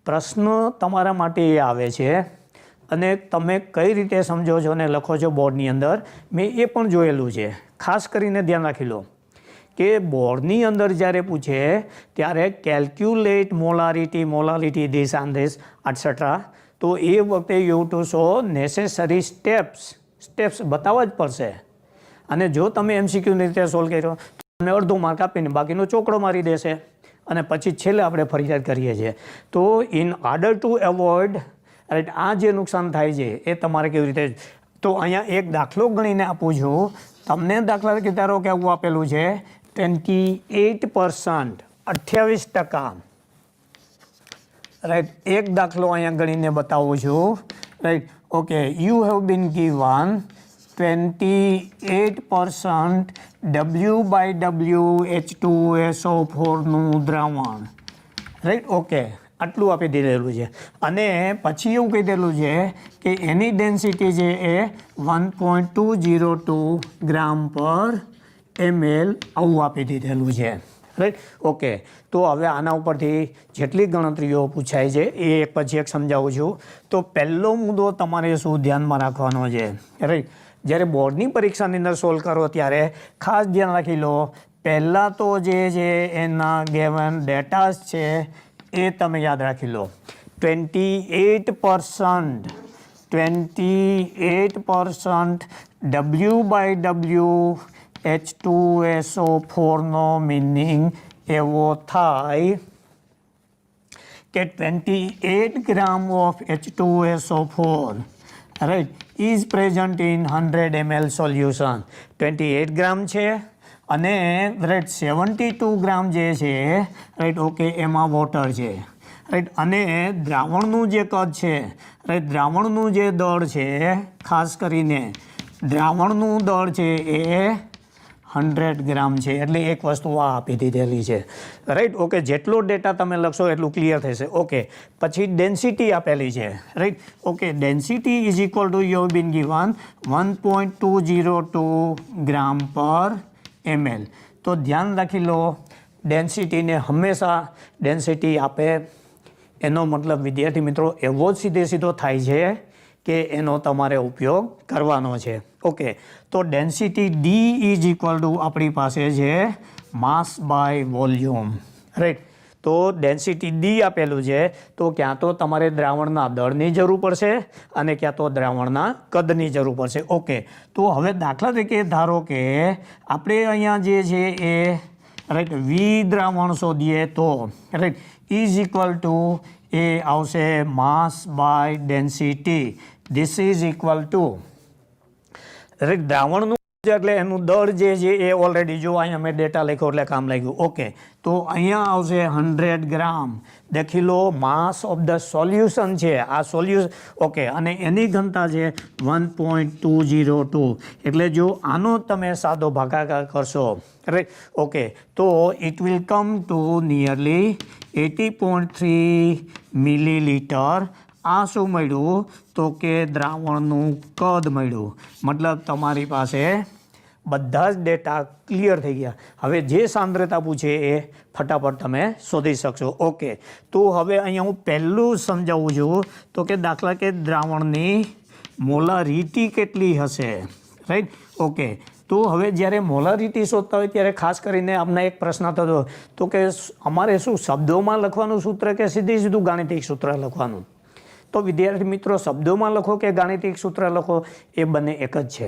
S2: પ્રશ્ન તમારા માટે એ આવે છે અને તમે કઈ રીતે સમજો છો અને લખો છો બોર્ડની અંદર મેં એ પણ જોયેલું છે. ખાસ કરીને ધ્યાન રાખી લો કે બોર્ડની અંદર જ્યારે પૂછે ત્યારે calculate molarity this and this etcetera તો એ વખતે you to show necessary steps બતાવવા જ પડશે. અને જો તમે MCQની રીતે સોલ્વ કર્યો તો તમને અડધો માર્ક આપીને બાકીનો ચોકડો મારી દેશે અને પછી છેલ્લે આપણે ફરિયાદ કરીએ છીએ. તો in order to avoid right આ જે નુકસાન થાય છે એ તમારે કેવી રીતે તો અહીંયા એક દાખલો ગણીને આપું છું તમને. દાખલા તરીકે ધારો કે આવું આપેલું છે 28% 28% રાઈટ. એક દાખલો અહીંયા ગણીને બતાવું છું right okay. You have been given 28% W/W H2SO4 નું દ્રાવણ રાઈટ ઓકે આટલું આપી દીધેલું છે અને પછી એવું કહી દેલું છે કે એની ડેન્સિટી છે એ 1.202 ગ્રામ પર ml આવું આપી દીધેલું છે રાઈટ ઓકે. તો હવે આના ઉપરથી જેટલી ગણતરીઓ પૂછાય છે એ એક પછી એક સમજાવું છું. તો પહેલો મુદ્દો તમારે શું ધ્યાનમાં રાખવાનો છે રાઈટ. જ્યારે બોર્ડની પરીક્ષાની અંદર સોલ્વ કરો ત્યારે ખાસ ધ્યાન રાખી લો પહેલાં તો જે છે એના ગેવન ડેટાસ છે એ તમે યાદ રાખી લો. 28% W/W H2SO4 નો મિનિંગ એવો થાય કે 28 gram of H2SO4 right is present in 100 ml solution. 28 gram છે અને રાઈટ 72 ગ્રામ જે છે રાઈટ ઓકે એમાં વોટર છે રાઈટ. અને દ્રાવણનું જે કદ છે રાઈટ દ્રાવણનું જે દળ છે ખાસ કરીને દ્રાવણનું દળ છે એ 100 ગ્રામ છે. એટલે એક વસ્તુ આ આપી દીધેલી છે રાઈટ ઓકે. જેટલો ડેટા તમે લખશો એટલું ક્લિયર થશે ઓકે. પછી ડેન્સિટી આપેલી છે right okay. Density is equal to you bin given 1.202 ગ્રામ પર ml. તો ધ્યાન રાખી લો ડેન્સિટીને હંમેશા ડેન્સિટી આપે એનો મતલબ વિદ્યાર્થી મિત્રો એવો જ સીધો થાય છે કે એનો તમારે ઉપયોગ કરવાનો છે ઓકે. તો density D is equal two આપણી પાસે છે માસ બાય વોલ્યુમ રાઈટ. તો ડેન્સિટી D આપેલું છે તો ક્યાં તો તમારે દ્રાવણના દળની જરૂર પડશે અને ક્યાં તો દ્રાવણના કદની જરૂર પડશે ઓકે. તો હવે દાખલા તરીકે ધારો કે આપણે અહીંયા જે છે એ રાઈટ V દ્રાવણ શોધીએ તો રાઈટ ઇઝ ઇક્વલ ટુ એ આવશે mass by density. This is equal to right દ્રાવણનું એટલે એનું દળ જે છે એ ઓલરેડી જો અહીંયા મેં ડેટા લખ્યો એટલે કામ લાગ્યું ઓકે. તો અહીંયા આવશે 100 ગ્રામ. દેખી લો માસ ઓફ ધ સોલ્યુશન છે આ સોલ્યુશન ઓકે અને એની ઘનતા છે 1.202. એટલે જો આનો તમે સાદો ભાગાકાર કરશો રાઈટ ઓકે તો it will come to nearly 80.3 millilitre. આ શું મળ્યું તો કે દ્રાવણનું કદ મળ્યું. મતલબ તમારી પાસે બધા જ ડેટા ક્લિયર થઈ ગયા. હવે જે સાંદ્રતા પૂછે એ ફટાફટ તમે શોધી શકશો ઓકે. તો હવે અહીંયા હું પહેલું સમજાવું છું તો કે દાખલા કે દ્રાવણની મોલારિટી કેટલી હશે રાઈટ ઓકે. તો હવે જ્યારે મોલારિટી શોધતા હોય ત્યારે ખાસ કરીને આપને એક પ્રશ્ન થતો તો કે અમારે શું શબ્દોમાં લખવાનું સૂત્ર કે સીધું ગાણિતિક સૂત્ર લખવાનું? તો વિદ્યાર્થી મિત્રો, શબ્દોમાં લખો કે ગાણિતિક સૂત્ર લખો એ બંને એક જ છે.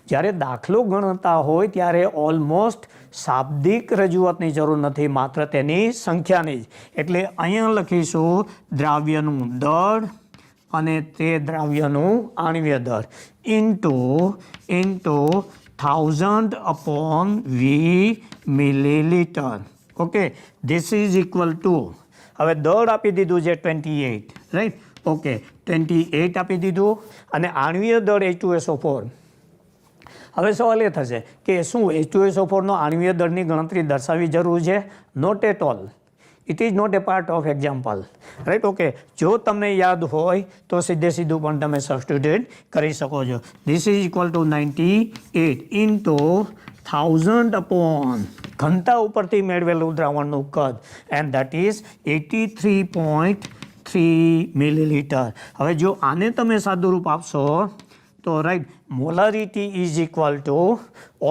S2: જ્યારે દાખલો ગણતા હોય ત્યારે ઓલમોસ્ટ શાબ્દિક રજૂઆતની જરૂર નથી, માત્ર તેની સંખ્યાની જ. એટલે અહીંયા લખીશું દ્રાવ્યનું દળ અને તે દ્રાવ્યનું આણ્વીય દળ into 1000/V millilitre. Okay, this is equal two, હવે દળ આપી દીધું છે 28, રાઈટ? ઓકે, 28 આપી દીધું અને આણ્વીય દળ H2SO4. હવે સવાલ એ થશે કે શું H2SO4નો આણ્વીય દળની ગણતરી દર્શાવવી જરૂર છે? Not at all. It is not a part of example, right? Okay, જો તમને યાદ હોય તો સીધું પણ તમે સબસ્ટિટ્યુટ કરી શકો છો. This is equal two 98 into 1000 ઘનતા ઉપરથી મેળવેલું દ્રાવણનું કદ એન્ડ ધેટ ઇઝ 83.3 મિલીલીટર. હવે જો આને તમે સાદું રૂપ આપશો તો right, molarity is equal to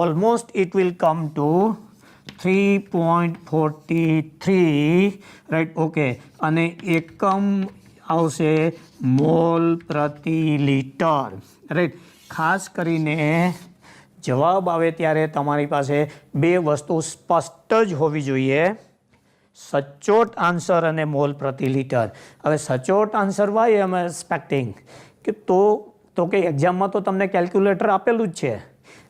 S2: almost it will come to 3.43, right? Okay, અને એકમ આવશે મોલ પ્રતિ લીટર, રાઈટ? ખાસ કરીને જવાબ આવે ત્યારે તમારી પાસે બે વસ્તુ સ્પષ્ટ જ હોવી જોઈએ, સચોટ આન્સર અને મોલ પ્રતિ લીટર. હવે સચોટ આન્સર વાય એમ એક્સપેક્ટિંગ કે તો કે એક્ઝામમાં તો તમને કેલ્ક્યુલેટર આપેલું જ છે,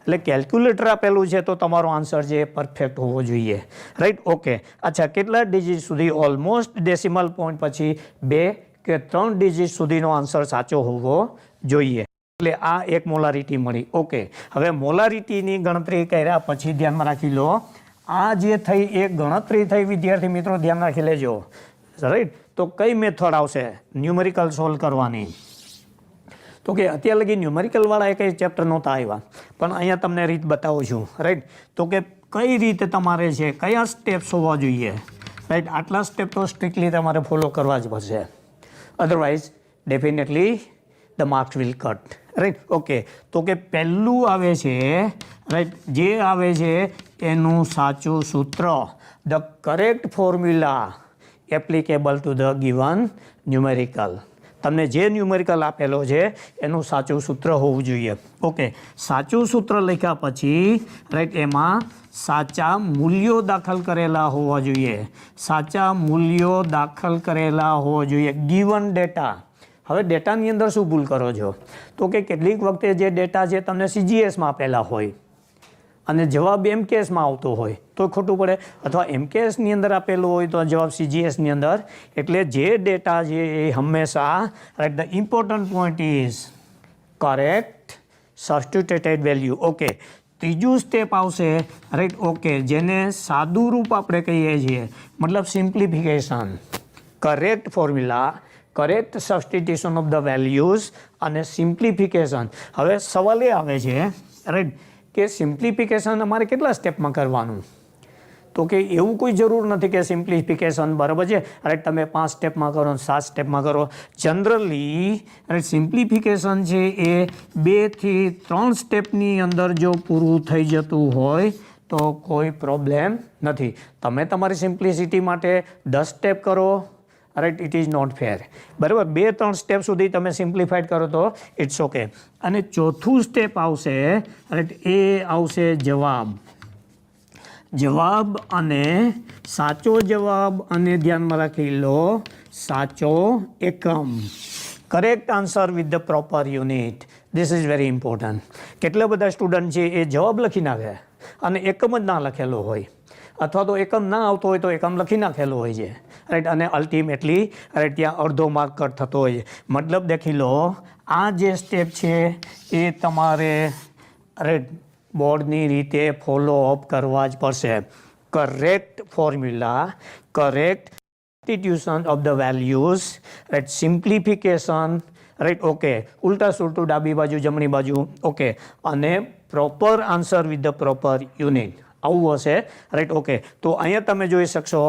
S2: એટલે કેલ્ક્યુલેટર આપેલું છે તો તમારો આન્સર જે પરફેક્ટ હોવો જોઈએ, રાઈટ? ઓકે, અચ્છા, કેટલા ડિજિટ સુધી? ઓલમોસ્ટ ડેસિમલ પોઈન્ટ પછી 2 કે 3 ડિજિટ સુધીનો આન્સર સાચો હોવો જોઈએ. એટલે આ એક મોલારિટી મળી. ઓકે, હવે મોલારિટીની ગણતરી કર્યા પછી ધ્યાનમાં રાખી લો, આ જે થઈ એ ગણતરી થઈ વિદ્યાર્થી મિત્રો, ધ્યાન રાખી લેજો, રાઈટ? તો કઈ મેથડ આવશે ન્યુમેરિકલ સોલ્વ કરવાની? તો કે અત્યાર લગી ન્યુમેરિકલવાળા એ કંઈ ચેપ્ટર નહોતા આવ્યા, પણ અહીંયા તમને રીત બતાવું છું, રાઈટ? તો કે કઈ રીતે તમારે છે, કયા સ્ટેપ્સ હોવા જોઈએ, રાઈટ? આટલા સ્ટેપ તો સ્ટ્રિક્ટલી તમારે ફોલો કરવા જ પડશે, otherwise definitely the marks will cut, right? Okay, તો કે પહેલું આવે છે, રાઈટ, જે આવે છે એનું સાચું સૂત્ર, the correct formula applicable to the given numerical. તમને જે ન્યુમેરિકલ આપેલો છે એનું સાચું સૂત્ર હોવું જોઈએ. ઓકે, સાચું સૂત્ર લખ્યા પછી રાઈટ, એમાં સાચા મૂલ્યો દાખલ કરેલા હોવા જોઈએ, સાચા મૂલ્યો દાખલ કરેલા હોવા જોઈએ ગિવન ડેટા. હવે ડેટાની અંદર શું ભૂલ કરો છો? તો કે કેટલીક વખતે જે ડેટા છે તમને CGSમાં આપેલા હોય અને જવાબ MKSમાં આવતો હોય તો ખોટું પડે, અથવા MKSની અંદર આપેલું હોય તો જવાબ CGSની અંદર. એટલે જે ડેટા છે એ હંમેશા right, the important point is correct substituted value. Okay, ત્રીજું સ્ટેપ આવશે, રાઈટ? ઓકે, જેને સાદું રૂપ આપણે કહીએ છીએ, મતલબ simplification, correct formula, correct substitution of the values અને સિમ્પ્લિફિકેશન. હવે સવાલ એ આવે છે, રાઈટ, કે સિમ્પ્લિફિકેશન અમારે કેટલા સ્ટેપમાં કરવાનું? તો કે એવું કોઈ જરૂર નથી કે સિમ્પ્લિફિકેશન બરાબર છે રાઈટ તમે 5 સ્ટેપમાં કરો 7 સ્ટેપમાં કરો. જનરલી રાઈટ સિમ્પ્લિફિકેશન છે એ 2 થી 3 સ્ટેપની અંદર જો પૂરું થઈ જતું હોય તો કોઈ પ્રોબ્લેમ નથી. તમે તમારી સિમ્પ્લિસિટી માટે 10 સ્ટેપ કરો, right, it is not fair, બરાબર. 2-3 સ્ટેપ સુધી તમે સિમ્પ્લિફાઈડ કરો તો ઇટ્સ ઓકે. અને ચોથું સ્ટેપ આવશે, રાઈટ, એ આવશે જવાબ અને સાચો જવાબ અને ધ્યાનમાં રાખી લો સાચો એકમ, correct answer with the proper unit. This is very important. કેટલા બધા સ્ટુડન્ટ છે એ જવાબ લખી નાખે અને એકમ જ ના લખેલો હોય, અથવા તો એકમ ના આવતો હોય તો એકમ લખી નાખેલો હોય છે, રાઈટ. અને અલ્ટિમેટલી રાઈટ ત્યાં અડધો માર્ક કટ થતો હોય છે. મતલબ દેખી લો આ જે સ્ટેપ છે એ તમારે રાઈટ બોર્ડની રીતે ફોલો અપ કરવા જ પડશે. Correct formula, correct substitution of the values, right, simplification, right, okay, ઉલટા સુલટું ડાબી બાજુ જમણી બાજુ, ઓકે, અને proper answer with the proper unit, આવું હશે, રાઈટ. ઓકે, તો અહીંયા તમે જોઈ શકશો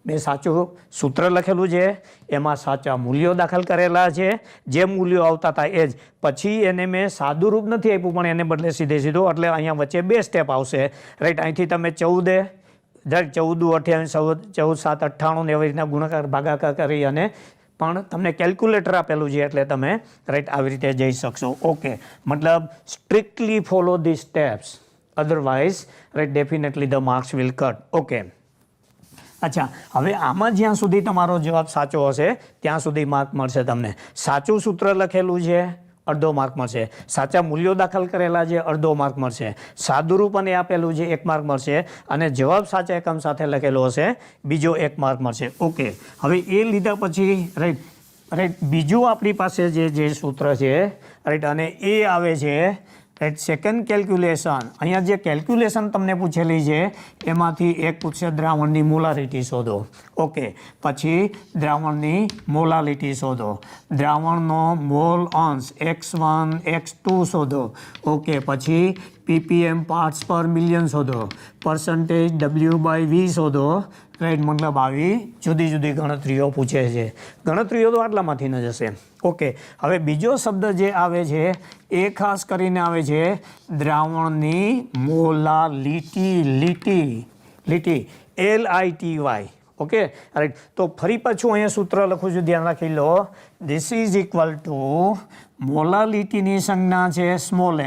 S2: મેં સાચું સૂત્ર લખેલું છે, એમાં સાચા મૂલ્યો દાખલ કરેલા છે, જે મૂલ્યો આવતા હતા એ જ. પછી એને મેં સાદું રૂપ નથી આપ્યું, પણ એને બદલે સીધું, એટલે અહીંયા વચ્ચે 2 સ્ટેપ આવશે, રાઈટ. અહીંથી તમે 14 28 14 7 98 ને એવી રીતના ગુણાકાર ભાગાકાર કરી અને પણ તમને કેલ્ક્યુલેટર આપેલું છે, એટલે તમે રાઈટ આવી રીતે જઈ શકશો. ઓકે, મતલબ strictly follow the steps, otherwise right definitely the marks will cut. Okay, અચ્છા, હવે આમાં જ્યાં સુધી તમારો જવાબ સાચો હશે ત્યાં સુધી માર્ક મળશે તમને. સાચું સૂત્ર લખેલું છે, અડધો માર્ક મળશે. સાચા મૂલ્યો દાખલ કરેલા છે, અડધો માર્ક મળશે. સાદુરૂપ અને આપેલું છે, 1 માર્ક મળશે. અને જવાબ સાચા એકમ સાથે લખેલો હશે, બીજો 1 માર્ક મળશે. ઓકે, હવે એ લીધા પછી રાઈટ બીજું આપણી પાસે જે સૂત્ર છે, રાઈટ, અને એ આવે છે રાઈટ સેકન્ડ કેલ્ક્યુલેશન. અહીંયા જે કેલ્ક્યુલેશન તમને પૂછેલી છે એમાંથી એક પૂછશે દ્રાવણની મોલારિટી શોધો. ઓકે, પછી દ્રાવણની મોલારિટી શોધો, દ્રાવણનો મોલ અંશ x1 x2 શોધો. ઓકે, પછી ppm પાર્ટ્સ પર મિલિયન શોધો, પર્સન્ટેજ W/V શોધો. રાઈટ, મતલબ આવી જુદી જુદી ગણતરીઓ પૂછે છે. ગણતરીઓ તો આટલામાંથી ન જશે. ઓકે, હવે બીજો શબ્દ જે આવે છે એ ખાસ કરીને આવે છે દ્રાવણની મોલાલિટી, લીટી LITY. Okay, right. તો ફરી પાછું અહીંયા સૂત્ર લખું છું, ધ્યાન રાખી લો. ધીસ ઇઝ ઇક્વલ ટુ મોલાલિટીની સંજ્ઞા છે small m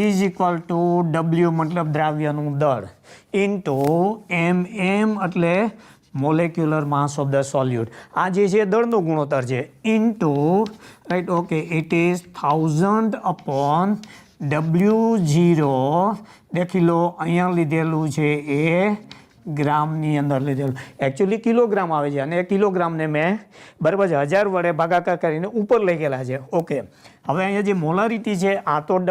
S2: is equal two W મતલબ દ્રાવ્યનું દળ ઇન્ટુ MM એટલે મોલેક્યુલર માસ ઓફ ધ સોલ્યુટ. આ જે છે દળનો ગુણોત્તર છે, into right. Okay, it is 1000 upon W0. દેખી લો અહીંયા લીધેલું છે એ ગ્રામની અંદર લીધેલું, એકચ્યુઅલી કિલોગ્રામ આવે છે અને એ કિલોગ્રામને મેં બરાબર 1000 વડે ભાગાકાર કરીને ઉપર લઈ ગયેલા છે. ઓકે, હવે અહીંયા જે મોલારિટી છે આ તો W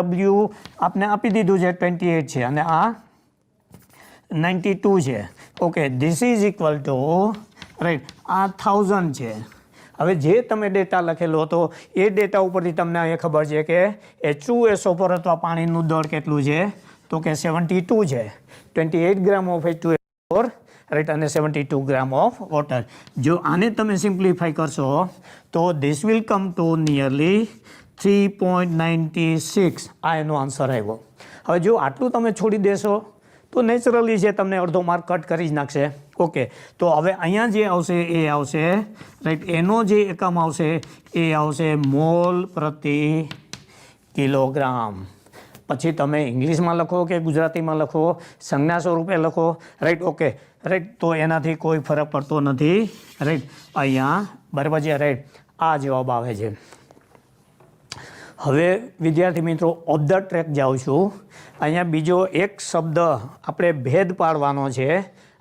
S2: આપને આપી દીધું છે 28 છે અને આ 92 છે. Okay, this is equal to right આ 1000 છે. હવે જે તમે ડેટા લખેલો હતો એ ડેટા ઉપરથી તમને અહીંયા ખબર છે કે H2SO પર અથવા પાણીનું દળ કેટલું છે, તો કે 72 છે. 28 ગ્રામ ઓફ H2SO રાઈટ અને 72 ગ્રામ ઓફ વોટર. જો આને તમે સિમ્પ્લિફાઈ કરશો તો this will come to nearly 3.96. આ એનો આન્સર આવ્યો. હવે જો આટલું તમે છોડી દેશો તો નેચરલી છે તમને અડધો માર્ક કટ કરી જ નાખશે. ઓકે, તો હવે અહીંયા જે આવશે એ આવશે રાઈટ, એનો જે એકમ આવશે એ આવશે મોલ પ્રતિ કિલોગ્રામ. પછી તમે ઇંગ્લિશમાં લખો કે ગુજરાતીમાં લખો, સંજ્ઞા સ્વરૂપે લખો, રાઈટ. ઓકે, રાઈટ, તો એનાથી કોઈ ફરક પડતો નથી. રાઈટ, અહીંયા બરાબર છે. રાઈટ, આ જવાબ આવે છે. હવે વિદ્યાર્થી મિત્રો ઓફ ધ ટ્રેક જાઉં છું. અહીંયા બીજો એક શબ્દ આપણે ભેદ પાડવાનો છે,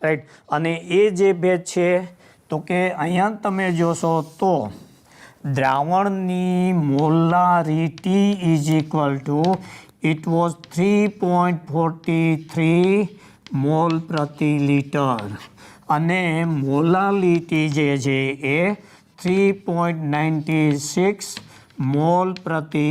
S2: રાઈટ. અને એ જે ભેદ છે તો કે અહીંયા તમે જોશો તો દ્રાવણની molarity is equal to it was 3.43 mole પ્રતિ લીટર અને મોલાલિટી જે છે એ 3.96 મોલ પ્રતિ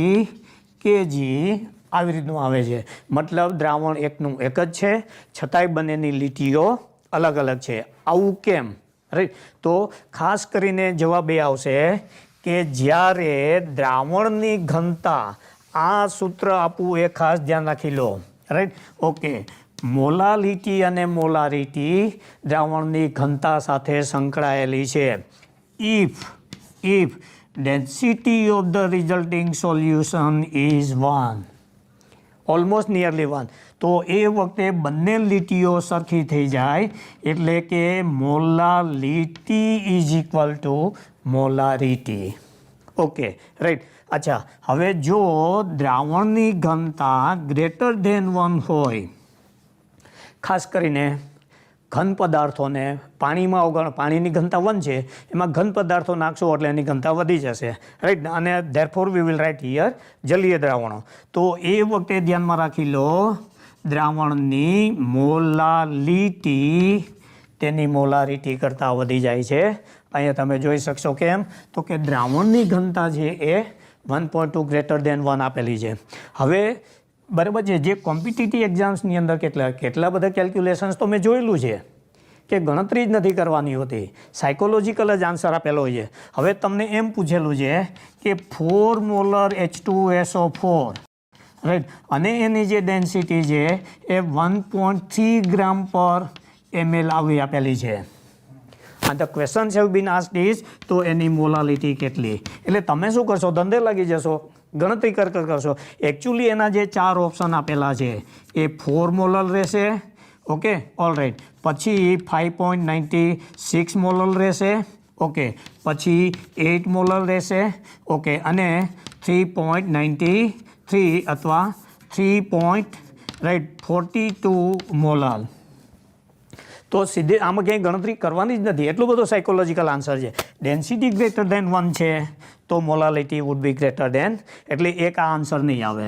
S2: કેજી આવી રીતનું આવે છે. મતલબ દ્રાવણ એકનું એક જ છે છતાંય બંનેની લીટીઓ અલગ અલગ છે. આવું કેમ? રાઈટ, તો ખાસ કરીને જવાબ એ આવશે કે જ્યારે દ્રાવણની ઘનતા, આ સૂત્ર આપવું એ ખાસ ધ્યાન રાખી લો. રાઈટ. ઓકે, મોલાલિટી અને મોલારિટી દ્રાવણની ઘનતા સાથે સંકળાયેલી છે. If density of the resulting solution is 1, almost nearly 1, તો એ વખતે બંને લીટીઓ સરખી થઈ જાય એટલે કે molality is equal two molarity. Okay, right. અચ્છા, હવે જો દ્રાવણની ઘનતા ગ્રેટર ધેન 1 હોય, ખાસ કરીને ઘન પદાર્થોને પાણીમાં પાણીની ઘનતા 1 છે, એમાં ઘન પદાર્થો નાખશો એટલે એની ઘનતા વધી જશે, રાઈટ. અને therefore we will write here જલીય દ્રાવણો. તો એ વખતે ધ્યાનમાં રાખી લો દ્રાવણની મોલાલિટી તેની મોલારિટી કરતાં વધી જાય છે. અહીંયા તમે જોઈ શકશો કેમ, તો કે દ્રાવણની ઘનતા છે એ 1.2 ગ્રેટર ધેન 1 આપેલી છે. હવે બરાબર છે, જે કોમ્પિટિટિવ એક્ઝામ્સની અંદર કેટલા બધા કેલ્ક્યુલેશન્સ તો મેં જોયેલું છે કે ગણતરી જ નથી કરવાની હોતી, સાયકોલોજીકલ જ આન્સર આપેલો હોય છે. હવે તમને એમ પૂછેલું છે કે 4 મોલર H2SO4, રાઈટ, અને એની જે ડેન્સિટી છે એ 1.3 ગ્રામ પર ml આવી આપેલી છે. અને the questions have been asked is, તો એની મોલાલિટી કેટલી? એટલે તમે શું કરશો, ધંધે લાગી જશો, ગણતરી કરશો. એકચ્યુઅલી એના જે 4 ઓપ્શન આપેલા છે એ 4 મોલર રહેશે, ઓકે, ઓલ રાઈટ, પછી 5.96 મોલર રહેશે, ઓકે, પછી 8 મોલર રહેશે, ઓકે, અને 3.93 અથવા 3.42 મોલર. તો સીધે આમાં ક્યાંય ગણતરી કરવાની જ નથી, એટલું બધું સાયકોલોજીકલ આન્સર છે. ડેન્સિટી ગ્રેટર દેન 1 છે તો molality would B greater than, એટલે એક આ આન્સર નહીં આવે,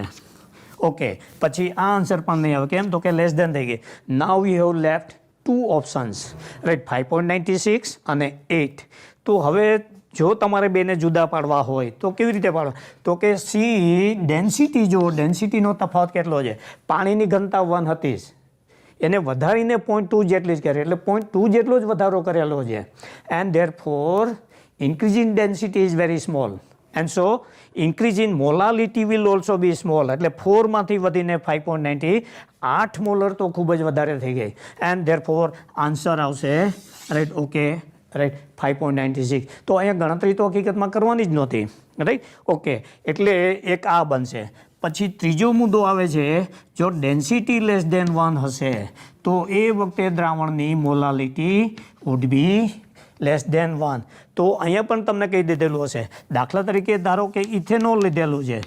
S2: ઓકે. પછી આ આન્સર પણ નહીં આવે, કેમ? તો કે લેસ દેન થઈ ગઈ. Now we have left 2 options, right, 5.96 અને 8. તો હવે જો તમારે બેને જુદા પાડવા હોય તો કેવી રીતે પાડવા? તો કે સી ડેન્સિટી, જો ડેન્સિટીનો તફાવત કેટલો છે, પાણીની ઘનતા 1 હતી, એને વધારીને 0.2 જેટલી જ કરી, એટલે 0.2 જેટલો જ વધારો કરેલો છે. And therefore increase in density is very small, and so increase in molality will also be small. એટલે 4 માંથી વધીને 5.98 મોલર તો ખૂબ જ વધારે થઈ ગઈ. એન્ડ ધેરફોર આન્સર આવશે, રાઈટ, ઓકે, રાઈટ, 5.96. તો અહીંયા ગણતરી તો હકીકતમાં કરવાની જ નહોતી, રાઈટ, ઓકે. એટલે એક આ બનશે. પછી ત્રીજો મુદ્દો આવે છે, જો ડેન્સિટી લેસ દેન 1 હશે તો એ વખતે દ્રાવણની molality would be less than 1. તો અહીંયા પણ તમને કહી દીધેલું હશે. દાખલા તરીકે ધારો કે ઇથેનોલ લીધેલું છે,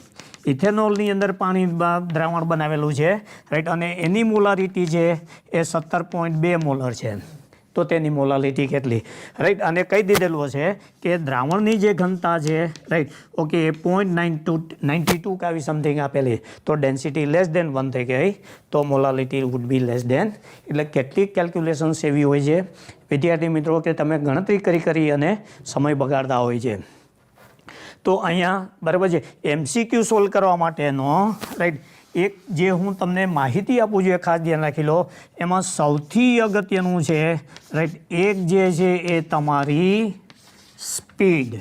S2: ઇથેનોલની અંદર પાણી દ્રાવણ બનાવેલું છે, રાઈટ, અને એની મોલારિટી છે એ 17.2 મોલર છે. તો તેની મોલાલિટી કેટલી, રાઈટ, અને કહી દીધેલું હશે કે દ્રાવણની જે ઘનતા છે, રાઈટ, ઓકે, 0.92 કાવી સમથિંગ આપેલી, તો ડેન્સિટી લેસ દેન 1 થઈ ગઈ, તો molality would be less than. એટલે કેટલીક કેલ્ક્યુલેશન્સ એવી હોય છે વિદ્યાર્થી મિત્રો કે તમે ગણતરી કરી અને સમય બગાડતા હોય છે. તો અહીંયા બરાબર છે, MCQ સોલ્વ કરવા માટેનો, રાઈટ, એક જે હું તમને માહિતી આપું છું એ ખાસ ધ્યાન રાખી લો. એમાં સૌથી અગત્યનું છે, રાઈટ, એક જે છે એ તમારી સ્પીડ.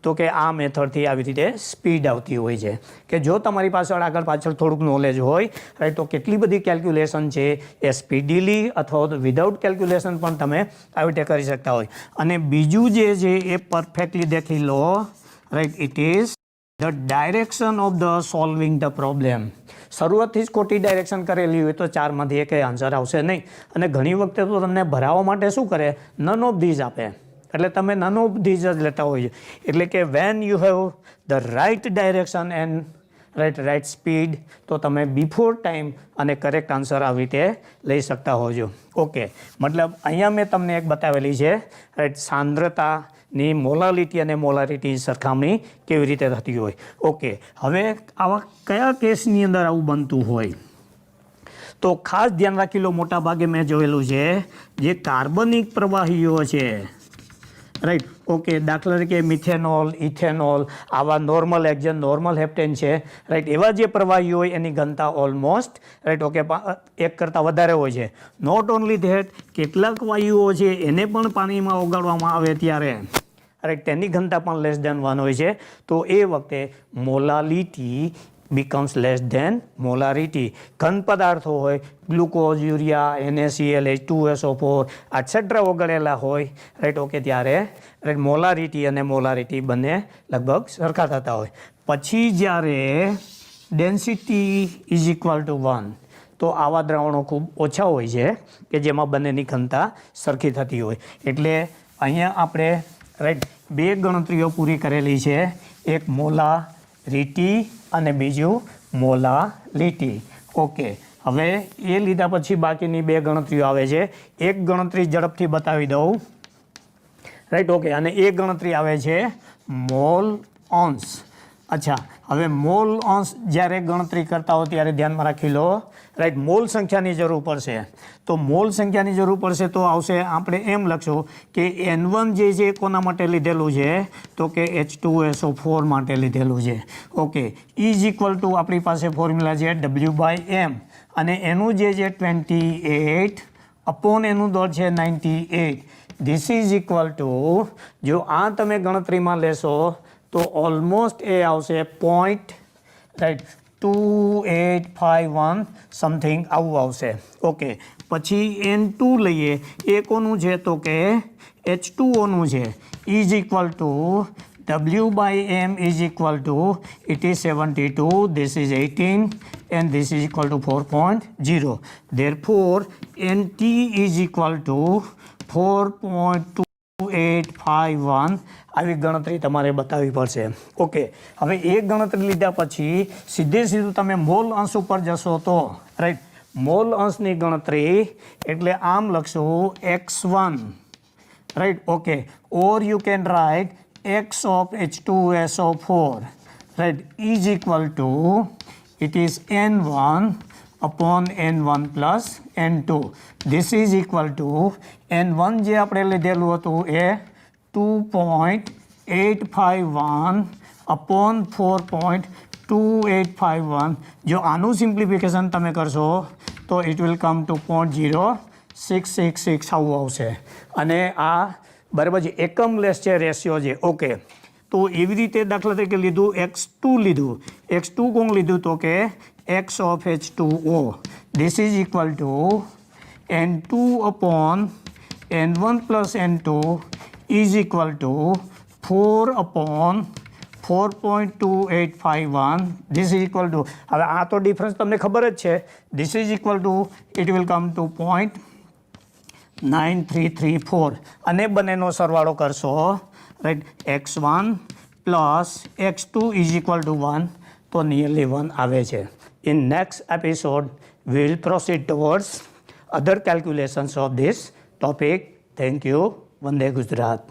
S2: તો કે આ મેથડથી આવી રીતે સ્પીડ આવતી હોય છે કે જો તમારી પાસે આગળ પાછળ થોડુંક નોલેજ હોય, રાઈટ, તો કેટલી બધી કેલ્ક્યુલેશન છે એ સ્પીડીલી અથવા તો વિધાઉટ કેલ્ક્યુલેશન પણ તમે આવી રીતે કરી શકતા હોય. અને બીજું જે છે એ પરફેક્ટલી દેખી લો, right, it is the direction of the solving the problem. શરૂઆતથી જ ખોટી ડાયરેક્શન કરેલી હોય તો 4માંથી એક આન્સર આવશે નહીં. અને ઘણી વખતે તો તમને ભરાવવા માટે શું કરે, નન ઓફ ધીઝ આપે, એટલે તમે નન ઓફ ધીઝ જ લેતા હોય છે. એટલે કે when you have the right direction and right speed, તો તમે બિફોર ટાઈમ અને કરેક્ટ આન્સર આવી રીતે લઈ શકતા હો છો, ઓકે. મતલબ અહીંયા મેં તમને એક બતાવેલી છે, રાઈટ, સાંદ્રતાની મોલાલિટી અને મોલારિટી સરખામણી કેવી રીતે થતી હોય, ઓકે. હવે આવા કયા કેસની અંદર આવું બનતું હોય તો ખાસ ધ્યાન રાખી લો. મોટા ભાગે મેં જોયેલું છે જે કાર્બનિક પ્રવાહીઓ છે, રાઈટ, ઓકે, દાખલા તરીકે મિથેનોલ, ઇથેનોલ, આવા નોર્મલ એક્ઝન, નોર્મલ હેપ્ટેન છે, રાઈટ, એવા જે પ્રવાહી હોય એની ઘનતા ઓલમોસ્ટ, રાઈટ, ઓકે, 1 કરતાં વધારે હોય છે. નોટ ઓનલી ધેટ, કેટલાક વાયુઓ છે એને પણ પાણીમાં ઓગાળવામાં આવે ત્યારે, રાઈટ, તેની ઘનતા પણ લેસ દેન 1 હોય છે. તો એ વખતે molality becomes less than molarity. ઘન પદાર્થો હોય, glucose, urea, NaCl, H2SO4 etcetera ઓગળેલા હોય, રાઈટ, ઓકે, ત્યારે રાઈટ મોલારિટી અને મોલારિટી બંને લગભગ સરખા થતા હોય. પછી જ્યારે ડેન્સિટી ઇઝ ઇક્વલ ટુ 1, તો આવા દ્રાવણો ખૂબ ઓછા હોય છે કે જેમાં બંનેની ઘનતા સરખી થતી હોય. એટલે અહીંયા આપણે, રાઈટ, 2 ગણતરીઓ પૂરી કરેલી છે, એક મોલારિટી અને બીજું મોલાલિટી, ઓકે. હવે એ લીધા પછી બાકીની 2 ગણતરીઓ આવે છે. એક ગણતરી ઝડપથી બતાવી દઉં, રાઈટ, ઓકે, અને એ ગણતરી આવે છે મોલ ઓન્સ. અચ્છા, હવે મોલ ઓન્સ જ્યારે ગણતરી કરતા હો ત્યારે ધ્યાનમાં રાખી લો, રાઈટ, મોલ સંખ્યાની જરૂર પડશે. તો મોલ સંખ્યાની જરૂર પડશે તો આવશે, આપણે એમ લખશું કે N1 જે છે કોના માટે લીધેલું છે, તો કે H2SO4 માટે લીધેલું છે, ઓકે. ઇઝ ઇક્વલ ટુ આપણી પાસે ફોર્મ્યુલા છે W/M, અને એનું જે છે 28 અપોન એનું દળ છે 98 ધીસ ઇઝ ઇક્વલ ટુ જો આ તમે ગણતરીમાં લેશો તો ઓલમોસ્ટ એ આવશે પોઈન્ટ રાઈટ 2851 સમથિંગ આવું આવશે ઓકે પછી N2 લઈએ એ કોનું છે તો કે H2Oનું છે is equal to W/M is equal to it is 72 this is 18 and this is equal to 4.0 therefore NT is equal to 4.2851 આવી ગણતરી તમારે બતાવવી પડશે ઓકે હવે એ ગણતરી લીધા પછી સીધું તમે મોલ અંશ ઉપર જશો તો રાઈટ મોલ અંશની ગણતરી એટલે આમ લખશું x1 right okay or you can write x of H2SO4 right is equal to it is N1 upon N1 plus N2 this is equal to N1 જે આપણે લીધેલું હતું એ 2.851 upon 4.2851 જો આનું સિમ્પ્લિફિકેશન તમે કરશો તો it will come to 0.0666 આવું આવશે અને આ બરાબર છે એકમ લેસ છે રેશિયો છે ઓકે તો એવી રીતે દાખલા તરીકે લીધું x2 લીધું x2 કોણ લીધું તો કે x of H2O this is equal to N2 upon N1 plus N2 is equal to 4 upon 4.2851 this is equal to હવે આ તો ડિફરન્સ તમને ખબર જ છે this is equal to it will come to 0.9334 અને બંનેનો સરવાળો કરશો right x1 plus x2 is equal to 1 તો નિયરલી 1 આવે છે in next episode we will proceed towards other calculations of this topic thank you Vande Gujarat